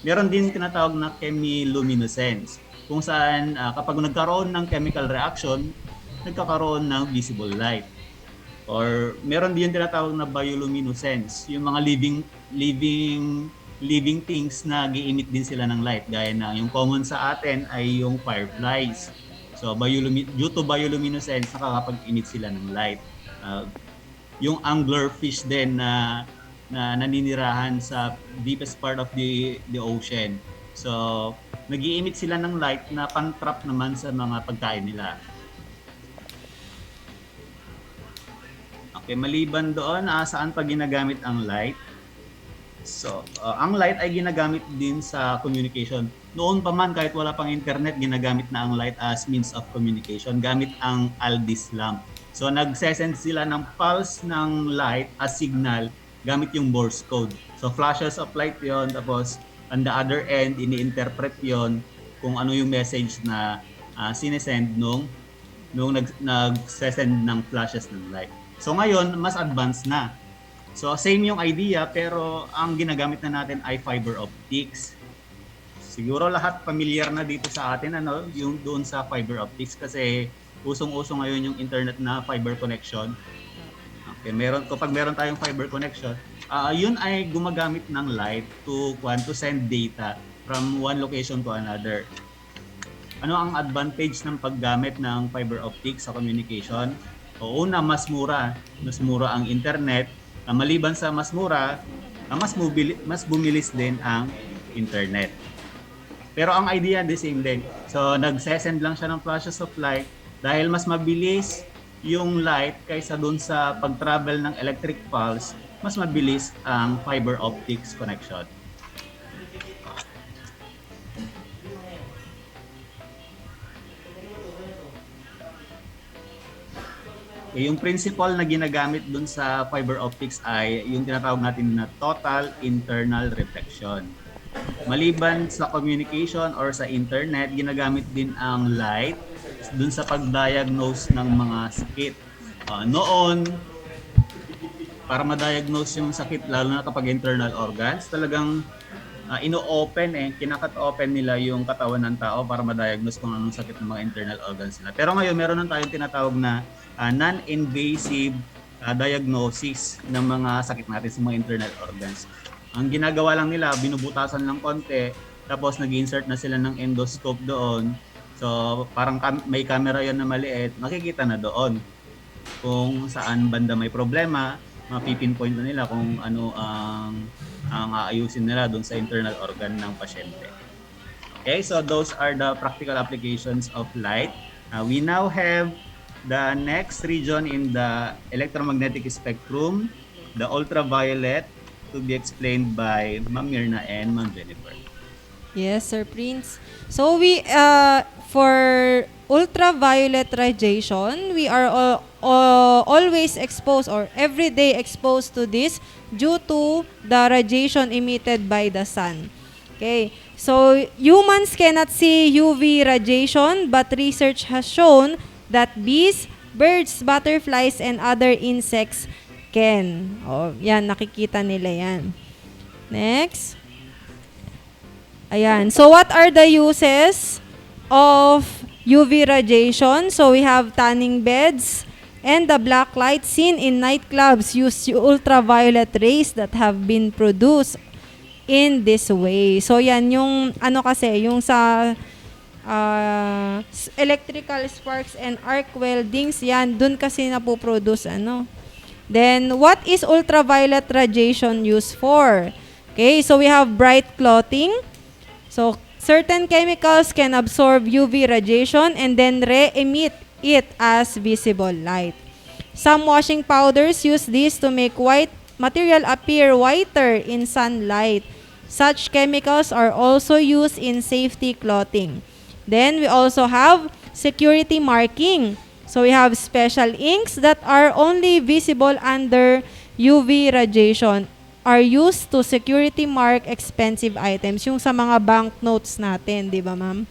Meron din tinatawag na chemiluminescence, kung saan kapag nagkaroon ng chemical reaction, nagkakaroon ng visible light. Or meron din tinatawag na bioluminescence, yung mga living things na gi-emit din sila ng light. Gaya na yung common sa atin ay yung fireflies. So due to bioluminescence, nakakapag-emit sila ng light. Yung anglerfish din na naninirahan sa deepest part of the ocean. So, nag-i-emit sila ng light na pan-trap naman sa mga pagkain nila. Okay, maliban doon, saan pa ginagamit ang light? So, ang light ay ginagamit din sa communication. Noon pa man, kahit wala pang internet, ginagamit na ang light as means of communication gamit ang Aldis lamp. So, nagsesend sila ng pulse ng light as signal gamit yung Morse code. So, flashes of light yon, tapos on the other end, ini-interpret yon kung ano yung message na sinesend nung nagsesend ng flashes ng light. So, ngayon, mas advanced na. So, same yung idea, pero ang ginagamit na natin ay fiber optics. Siguro lahat familiar na dito sa atin, yung doon sa fiber optics, kasi usong-uso ngayon yung internet na fiber connection. Okay, kapag meron tayong fiber connection, yun ay gumagamit ng light to send data from one location to another. Ano ang advantage ng paggamit ng fiber optics sa communication? Una, mas mura. Mas mura ang internet. Maliban sa mas mura, mas bumilis din ang internet. Pero ang idea the same din. So nagsesend lang siya ng flashes of light dahil mas mabilis yung light kaysa dun sa pag-travel ng electric pulse, mas mabilis ang fiber optics connection. Yung principle na ginagamit dun sa fiber optics ay yung tinatawag natin na total internal reflection. Maliban sa communication or sa internet, ginagamit din ang light dun sa pag-diagnose ng mga sakit. Noon, para ma-diagnose yung sakit, lalo na kapag internal organs, talagang kinakat open nila yung katawan ng tao para ma-diagnose kung anong sakit ng mga internal organs nila. Pero ngayon, meron na tayong tinatawag na non-invasive diagnosis ng mga sakit natin sa mga internal organs. Ang ginagawa lang nila, binubutasan lang konti, tapos nag-insert na sila ng endoscope doon. So, parang may camera yon na maliit, makikita na doon kung saan banda may problema, mapipinpoint na nila kung ano ang aayusin nila doon sa internal organ ng pasyente. Okay, so those are the practical applications of light. We now have the next region in the electromagnetic spectrum, the ultraviolet, to be explained by Ma'am Mirna and Ma'am Jennifer. Yes, Sir Prince. So we for ultraviolet radiation, we are always exposed or every day exposed to this due to the radiation emitted by the sun. Okay. So humans cannot see UV radiation, but research has shown that bees, birds, butterflies, and other insects can. O, yan, nakikita nila yan. Next. Ayan. So, what are the uses of UV radiation? So, we have tanning beds and the black light seen in nightclubs use ultraviolet rays that have been produced in this way. So, yan yung ano kasi, yung sa electrical sparks and arc weldings, yan, dun kasi napoproduce ano. Then, what is ultraviolet radiation used for? Okay, so we have bright clothing. So, certain chemicals can absorb UV radiation and then re-emit it as visible light. Some washing powders use this to make white material appear whiter in sunlight. Such chemicals are also used in safety clothing. Then, we also have security marking. So, we have special inks that are only visible under UV radiation are used to security mark expensive items. Yung sa mga banknotes natin, di ba ma'am?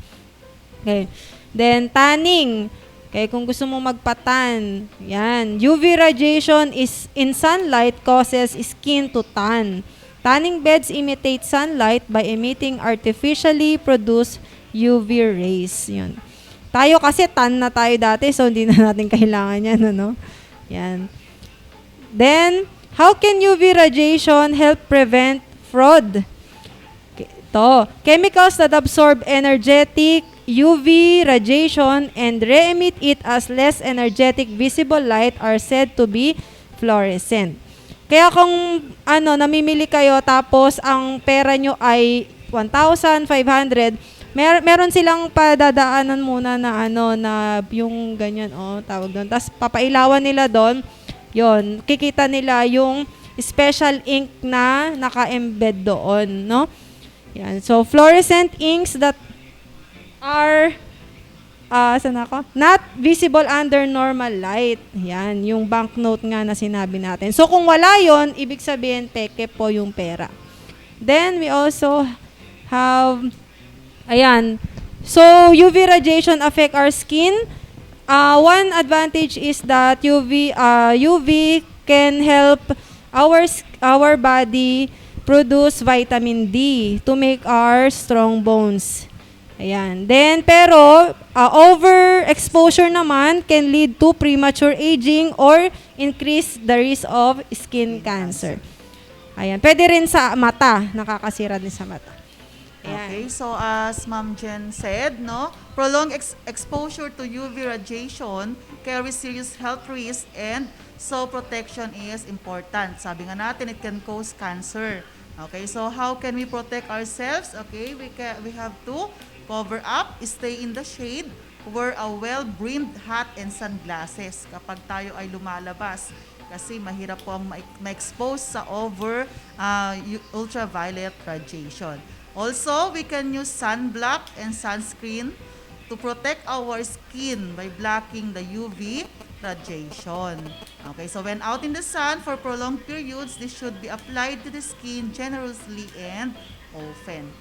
Okay. Then, tanning. Okay, kung gusto mo magpatan, yan. UV radiation is in sunlight causes skin to tan. Tanning beds imitate sunlight by emitting artificially produced UV rays. Yun. Tayo kasi tan na tayo dati, so hindi na natin kailangan yan, ano? Yan. Then, how can UV radiation help prevent fraud? Ito, chemicals that absorb energetic UV radiation and re-emit it as less energetic visible light are said to be fluorescent. Kaya kung namimili kayo tapos ang pera nyo ay 1,500, meron silang padadaanan muna na na yung ganyan, tawag doon. Tapos papailawan nila doon. Yon, kikita nila yung special ink na naka-embed doon, no? Yan. So, fluorescent inks that are not visible under normal light. Yan, yung banknote nga na sinabi natin. So, kung wala yon, ibig sabihin, peke po yung pera. Then, we also have, ayan, so, UV radiation affect our skin. One advantage is that UV can help our body produce vitamin D to make our strong bones. Ayan. Then, pero, overexposure naman can lead to premature aging or increase the risk of skin cancer. Ayan. Pwede rin sa mata. Nakakasira din sa mata. Okay, so as Ma'am Jen said, no, prolonged exposure to UV radiation carries serious health risks and so protection is important. Sabi nga natin, it can cause cancer. Okay, so how can we protect ourselves? Okay, we have to cover up, stay in the shade, wear a well-brimmed hat and sunglasses kapag tayo ay lumalabas. Kasi mahirap po ang ma-expose sa ultraviolet radiation. Also, we can use sunblock and sunscreen to protect our skin by blocking the UV radiation. Okay, so when out in the sun for prolonged periods, this should be applied to the skin generously and often.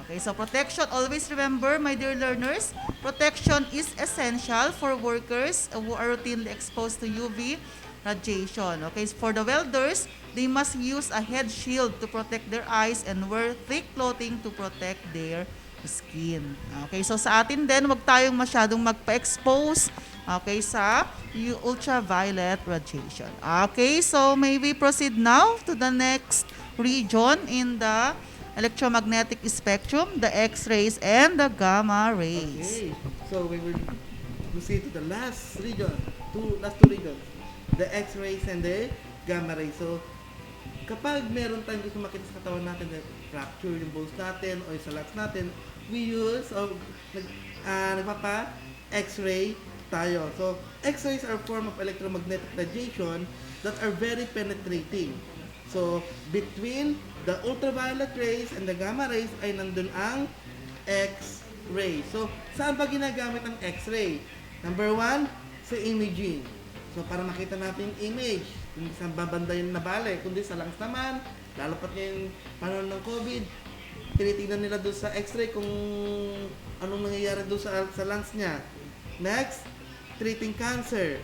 Okay, so protection, always remember, my dear learners, protection is essential for workers who are routinely exposed to UV radiation. Okay, so for the welders, they must use a head shield to protect their eyes and wear thick clothing to protect their skin. Okay, so sa atin din, wag tayong masyadong magpa-expose, okay, sa ultraviolet radiation. Okay, so may we proceed now to the next region in the electromagnetic spectrum, the X-rays and the gamma rays. Okay, so we will proceed to the last region, last two regions, the X-rays and the gamma rays. So, kapag meron tayong gusto makita sa katawan natin na fracture yung bones natin o yung slats natin, we use nagpapa-X-ray tayo. So, X-rays are a form of electromagnetic radiation that are very penetrating. So, between the ultraviolet rays and the gamma rays ay nandun ang X-ray. So, saan ba ginagamit ang X-ray? Number one, sa imaging. So, para makita natin yung image, hindi sa babanda yung nabali, kundi sa lungs naman, lalo pat ngayon panahon ng COVID, tinitingnan nila doon sa X-ray kung anong nangyayari doon sa lungs niya. Next, treating cancer.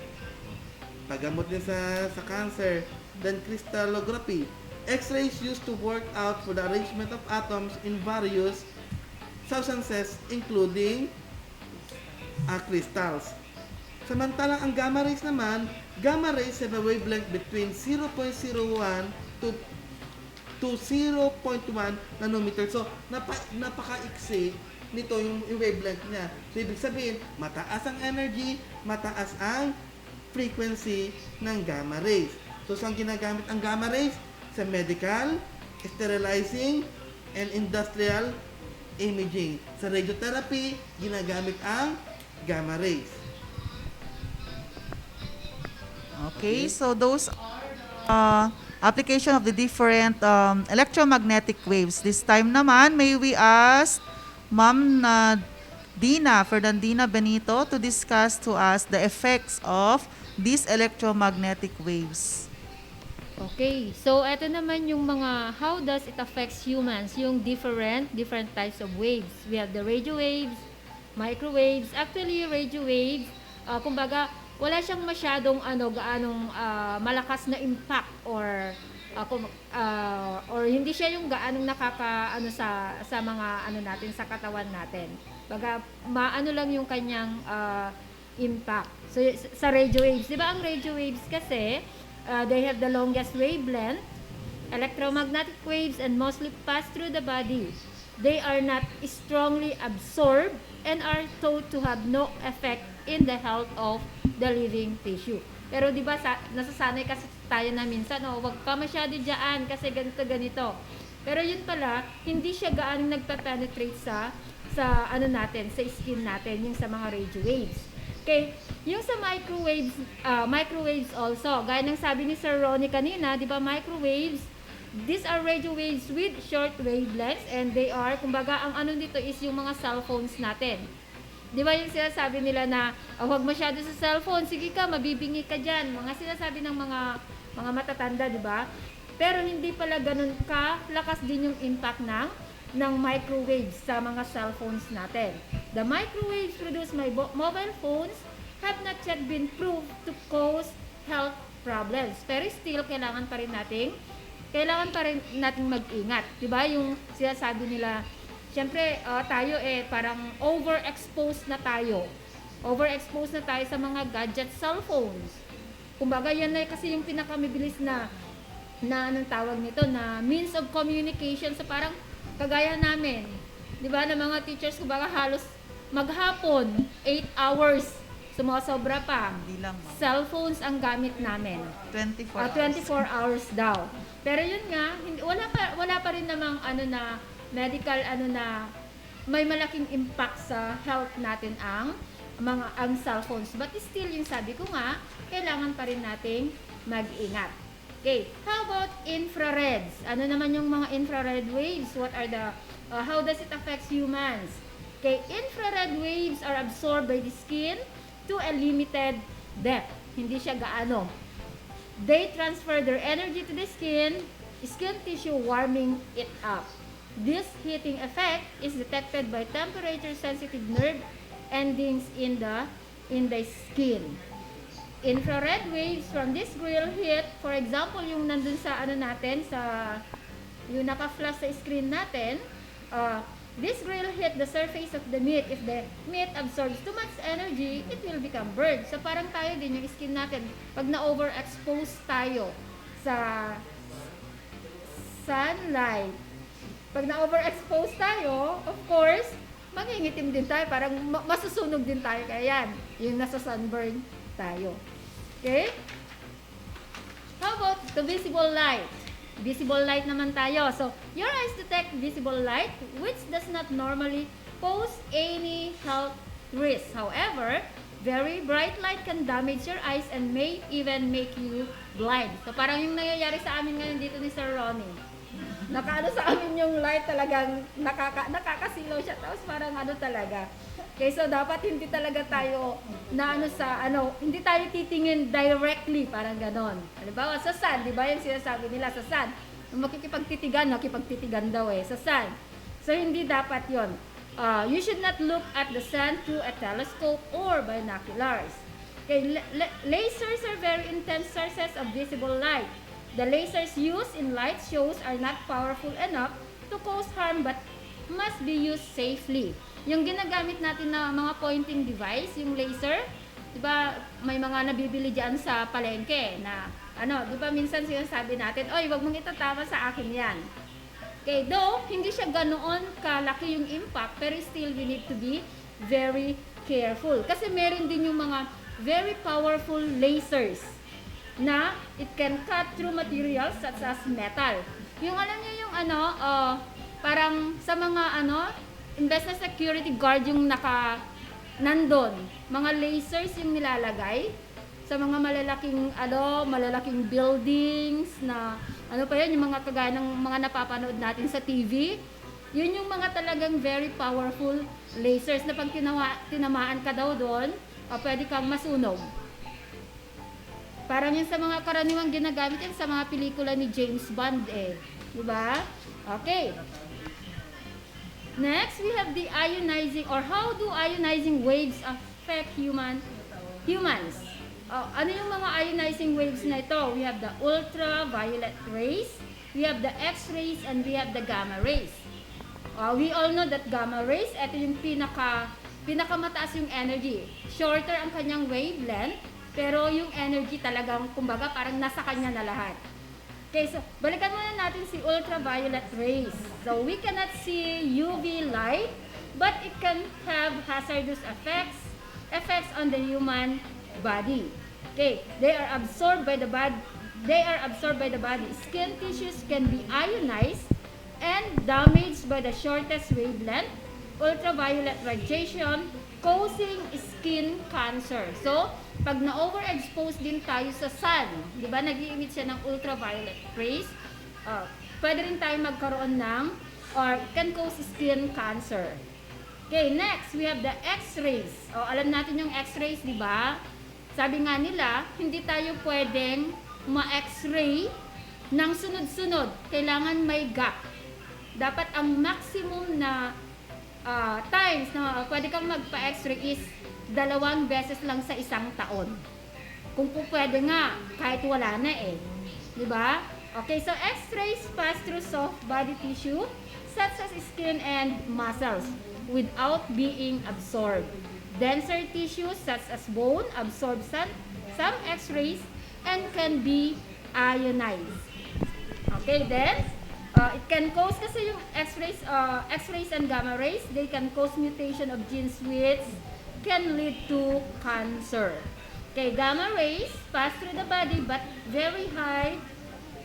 paggamot din sa cancer. Then crystallography. X-rays used to work out for the arrangement of atoms in various substances including crystals. Samantalang ang gamma rays naman, gamma rays have a wavelength between 0.01 to 0.1 nanometer. So, napaka-iksi nito yung wavelength niya. So, ibig sabihin, mataas ang energy, mataas ang frequency ng gamma rays. So, saan ginagamit ang gamma rays? Sa medical, sterilizing, and industrial imaging. Sa radiotherapy, ginagamit ang gamma rays. Okay, so those are application of the different electromagnetic waves. This time naman, may we ask Ma'am Dina Fernandina Benito to discuss to us the effects of these electromagnetic waves. Okay, so eto naman yung mga how does it affects humans, yung different types of waves. We have the radio waves, microwaves. Actually, radio waves, kumbaga, wala siyang masyadong gaanong malakas na impact or hindi siya yung gaanong sa mga natin sa katawan natin. Baga maano lang yung kanyang impact. So sa radio waves, 'di ba ang radio waves kasi they have the longest wavelength. Electromagnetic waves and mostly pass through the body. They are not strongly absorbed and are thought to have no effect in the health of the living tissue. Pero 'di ba nasasanay kasi tayo na minsan, wag ka masyado diyan kasi ganito. Pero yun pala, hindi siya gaano nagpe-penetrate sa natin, sa skin natin, yung sa mga radio waves. Okay, yung sa microwaves also, gaya ng sabi ni Sir Ronnie kanina, 'di ba microwaves, these are radio waves with short wavelengths and they are, kumbaga, ang dito is yung mga cellphones natin. Di ba yung sinasabi nila na huwag masyado sa cellphone, sige ka, mabibingi ka dyan. Mga sinasabi ng mga matatanda, di ba? Pero hindi pala ganun lakas din yung impact ng microwaves sa mga cellphones natin. The microwaves produced by mobile phones have not yet been proved to cause health problems. Pero still, kailangan pa rin nating mag-ingat. Di ba yung sinasabi nila, siyempre, tayo parang overexposed na tayo. Overexposed na tayo sa mga gadget cellphones. Kumbaga, yan na kasi yung pinakamabilis na anong tawag nito, na means of communication sa parang kagaya namin. 'Di ba, na mga teachers, kumbaga halos maghapon, 8 hours, sumasobra pa. Cellphones ang gamit namin. 24 hours daw. Pero yun nga, wala pa rin namang medical na may malaking impact sa health natin ang cellphones. But still, yung sabi ko nga, kailangan pa rin nating mag-ingat. Okay, how about infrareds? Ano naman yung mga infrared waves? What are how does it affect humans? Okay, infrared waves are absorbed by the skin to a limited depth. Hindi siya gaano. They transfer their energy to the skin tissue, warming it up. This heating effect is detected by temperature-sensitive nerve endings in the skin. Infrared waves from this grill hit, for example, yung nandun sa yung naka-flash sa screen natin, this grill hit the surface of the meat. If the meat absorbs too much energy, it will become burnt. So parang tayo din, yung skin natin, pag na-overexpose tayo sa sunlight, pag na-overexpose tayo, of course, mangingitim din tayo, parang masusunog din tayo, kaya yan, yung nasa sunburn tayo. Okay? How about the visible light? Visible light naman tayo. So, your eyes detect visible light, which does not normally pose any health risk. However, very bright light can damage your eyes and may even make you blind. So, parang yung nangyayari sa amin ngayon dito ni Sir Ronnie. Sa amin yung light, talagang nakakasilaw siya. Tapos parang talaga. Okay, so dapat hindi talaga tayo hindi tayo titingin directly, parang ganon. Halimbawa, sa sun, di ba yung sinasabi nila sa sun? Nakipagtitigan daw sa sun. So, hindi dapat yon. You should not look at the sun through a telescope or binoculars. Okay, lasers are very intense sources of visible light. The lasers used in light shows are not powerful enough to cause harm but must be used safely. Yung ginagamit natin na mga pointing device, yung laser, di ba may mga nabibili dyan sa palengke na di ba minsan sinasabi natin, oy, wag mong itatama sa akin yan. Okay, though hindi siya ganoon kalaki yung impact, pero still we need to be very careful. Kasi meron din yung mga very powerful lasers na it can cut through materials such as metal. Yung alam niyo yung parang sa mga imbes na security guard yung nandun, mga lasers yung nilalagay sa mga malalaking buildings na pa yan, yung mga kagaya ng mga napapanood natin sa TV. Yun yung mga talagang very powerful lasers na pag tinamaan ka daw doon, pwede kang masunog. Parang yun sa mga karaniwang ginagamit yan sa mga pelikula ni James Bond diba? Okay. Next, we have the ionizing, or how do ionizing waves affect humans? Ano yung mga ionizing waves na ito? We have the ultraviolet rays, we have the X-rays, and we have the gamma rays. We all know that gamma rays, ito yung pinakamataas yung energy. Shorter ang kanyang wavelength, pero yung energy talagang, kumbaga, parang nasa kanya na lahat. Okay, so balikan muna natin si ultraviolet rays. So we cannot see UV light, but it can have hazardous effects on the human body. Okay, they are absorbed by the body. Skin tissues can be ionized and damaged by the shortest wavelength, ultraviolet radiation, causing skin cancer. So, pag na-overexpose din tayo sa sun, di ba, nag-i-emit siya ng ultraviolet rays, pwede rin tayo magkaroon ng, or can cause skin cancer. Okay, next, we have the X-rays. Alam natin yung X-rays, di ba? Sabi nga nila, hindi tayo pwedeng ma-X-ray ng sunod-sunod. Kailangan may gap. Dapat ang maximum na times na pwede kang magpa-X-ray is 2 beses lang sa isang taon. Kung po pwede nga, kahit wala na Diba? Okay, so X-rays pass through soft body tissue such as skin and muscles without being absorbed. Denser tissues such as bone absorb some X-rays and can be ionized. Okay, then it can cause, kasi yung X-rays and gamma rays, they can cause mutation of genes which can lead to cancer. Okay, gamma rays pass through the body but very high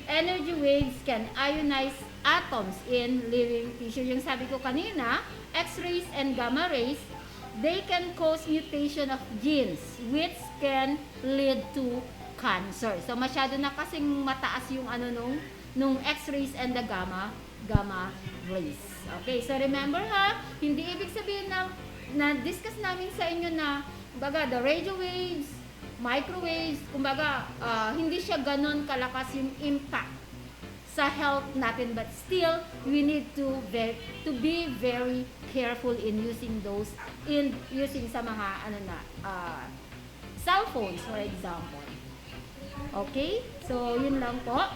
energy waves can ionize atoms in living tissue. Yung sabi ko kanina, X-rays and gamma rays, they can cause mutation of genes which can lead to cancer. So masyado na kasing mataas yung nung X-rays and the gamma rays. Okay, so remember hindi ibig sabihin na discuss namin sa inyo na kumbaga the radio waves, microwaves, kumbaga hindi siya ganon kalakas yung impact sa health natin, but still we need to be very careful in using sa mga cell phones, for example. Okay, so yun lang po.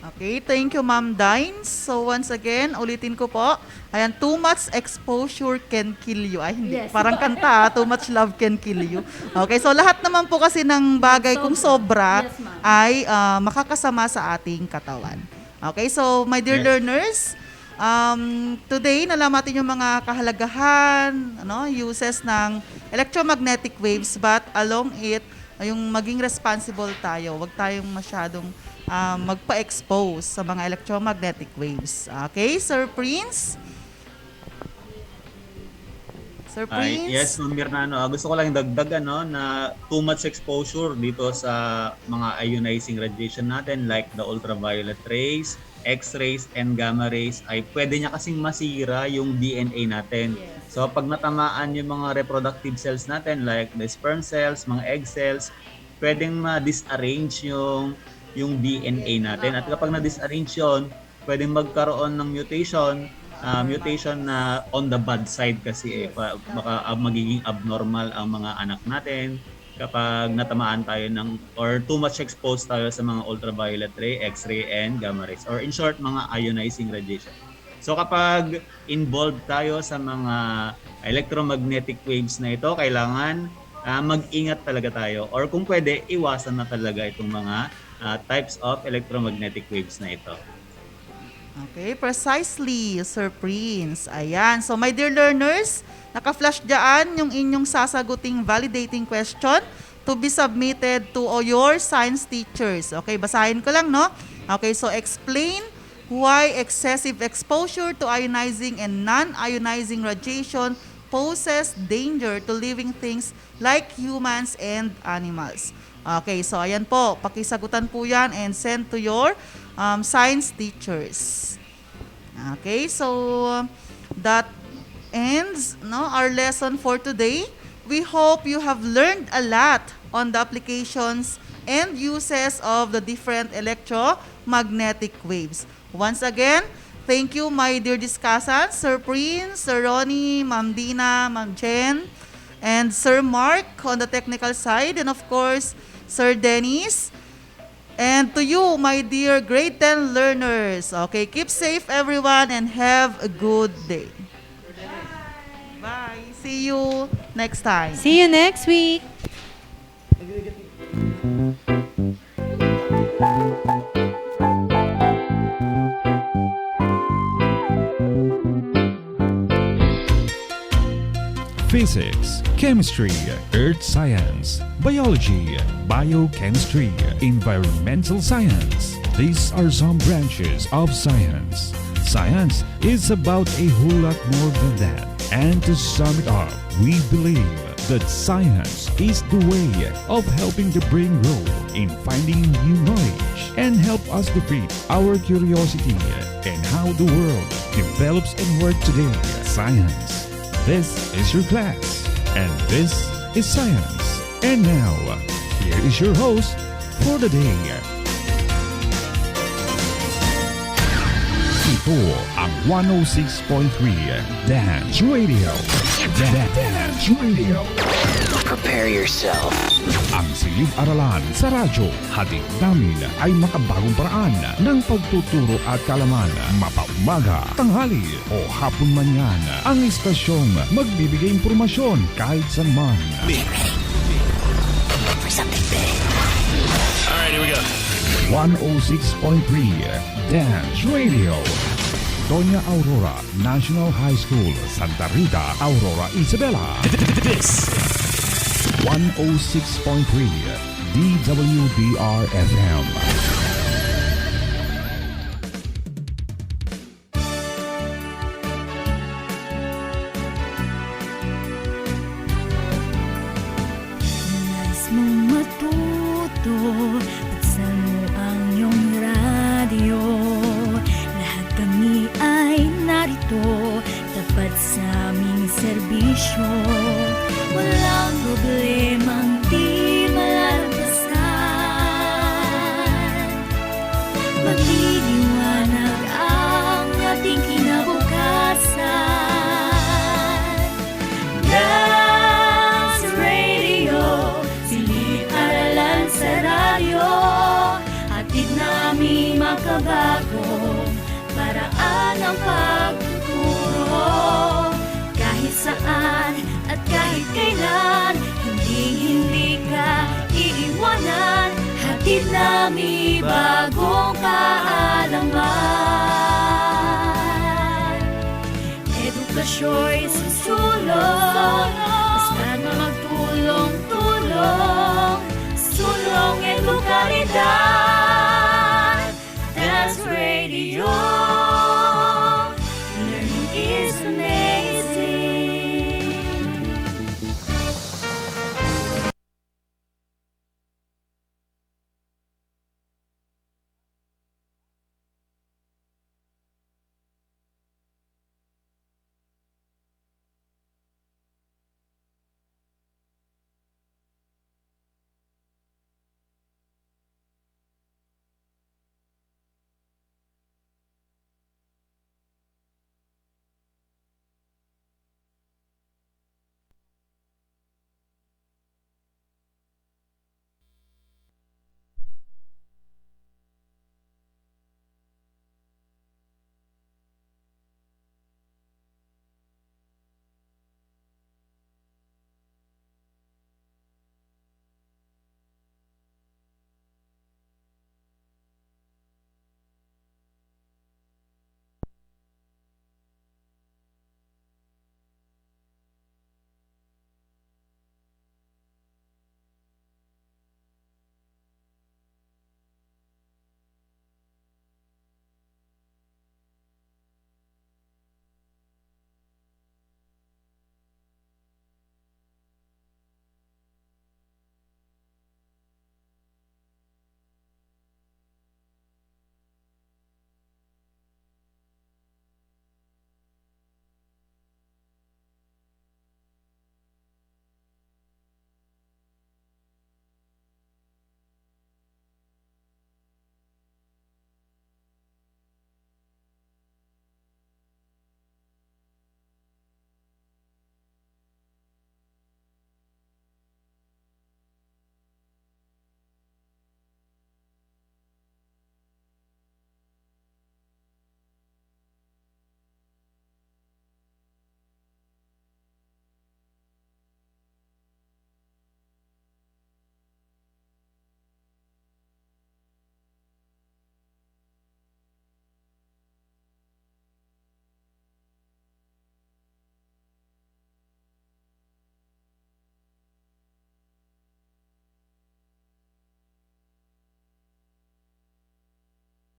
Okay, thank you, Ma'am Dines. So once again, ulitin ko po. Ayan, too much exposure can kill you. Ay, hindi. Yes. Parang kanta, too much love can kill you. Okay, so lahat naman po kasi ng bagay kung sobra, yes, ay makakasama sa ating katawan. Okay, so my dear learners, today nalaman natin yung mga kahalagahan, uses ng electromagnetic waves, but along it, yung maging responsible tayo. Huwag tayong masyadong magpa-expose sa mga electromagnetic waves. Okay, Sir Prince? Sir Prince? Yes, Ma'am Mirnano. Gusto ko lang dagdag na too much exposure dito sa mga ionizing radiation natin like the ultraviolet rays, X-rays, and gamma rays ay pwede niya kasing masira yung DNA natin. Yes. So pag natamaan yung mga reproductive cells natin like the sperm cells, mga egg cells, pwedeng ma-disarrange yung DNA natin. At kapag na-disarrange yun, pwedeng magkaroon ng mutation na on the bad side kasi baka magiging abnormal ang mga anak natin, kapag natamaan tayo ng or too much exposed tayo sa mga ultraviolet ray, X-ray, and gamma rays. Or in short, mga ionizing radiation. So kapag involved tayo sa mga electromagnetic waves na ito, kailangan mag-ingat talaga tayo. Or kung pwede, iwasan na talaga itong mga types of electromagnetic waves na ito. Okay, precisely, Sir Prince. Ayan. So, my dear learners, naka-flash dyan yung inyong sasaguting validating question to be submitted to your science teachers. Okay, basahin ko lang, no? Okay, so explain why excessive exposure to ionizing and non-ionizing radiation poses danger to living things like humans and animals. Okay, so ayan po, pakisagutan po yan and send to your science teachers. Okay, so that ends our lesson for today. We hope you have learned a lot on the applications and uses of the different electromagnetic waves. Once again, thank you, my dear discussants, Sir Prince, Sir Ronnie, Ma'am Dina, Ma'am Jen, and Sir Mark on the technical side, and of course, Sir Dennis. And to you, my dear grade 10 learners. Okay, keep safe everyone and have a good day. Bye. See you next time. See you next week. Physics, chemistry, earth science, biology, biochemistry, environmental science. These are some branches of science. Science is about a whole lot more than that. And to sum it up, we believe that science is the way of helping the brain grow in finding new knowledge and help us defeat our curiosity and how the world develops and works today. Science. This is your class, and this is science. And now, here is your host for the day. Ito ang 106.3 Dance Radio. Dance Radio. Prepare yourself. Ang silid-aralan sa radyo, hatid namin ay makabagong paraan ng pagtuturo at kalaman. Mapaumaga, tanghali o hapon man yan. Ang istasyong magbibigay impormasyon kahit saan man. For something big. Alright, here we go. 106.3 Dance Radio. Doña Aurora National High School, Santa Rita, Aurora, Isabela. This 106.3 DWDR FM. Nais mong matuto, buksan mo ang iyong radyo. Lahat kami ay narito, tapat sa aming serbisyo. Walang problemang di malalampasan. Magliliwanag ang ating kinabukasan. Dance Radio, silid-aralan sa radyo. Hatid namin makabagong paraan ng pagtuturo. Kahit saan at kahit kailan, hindi ka iiwanan. Hatid namin bagong kaalaman. Edukasyo'y susulong, basta't magtulong-tulong. Sulong edukalidad.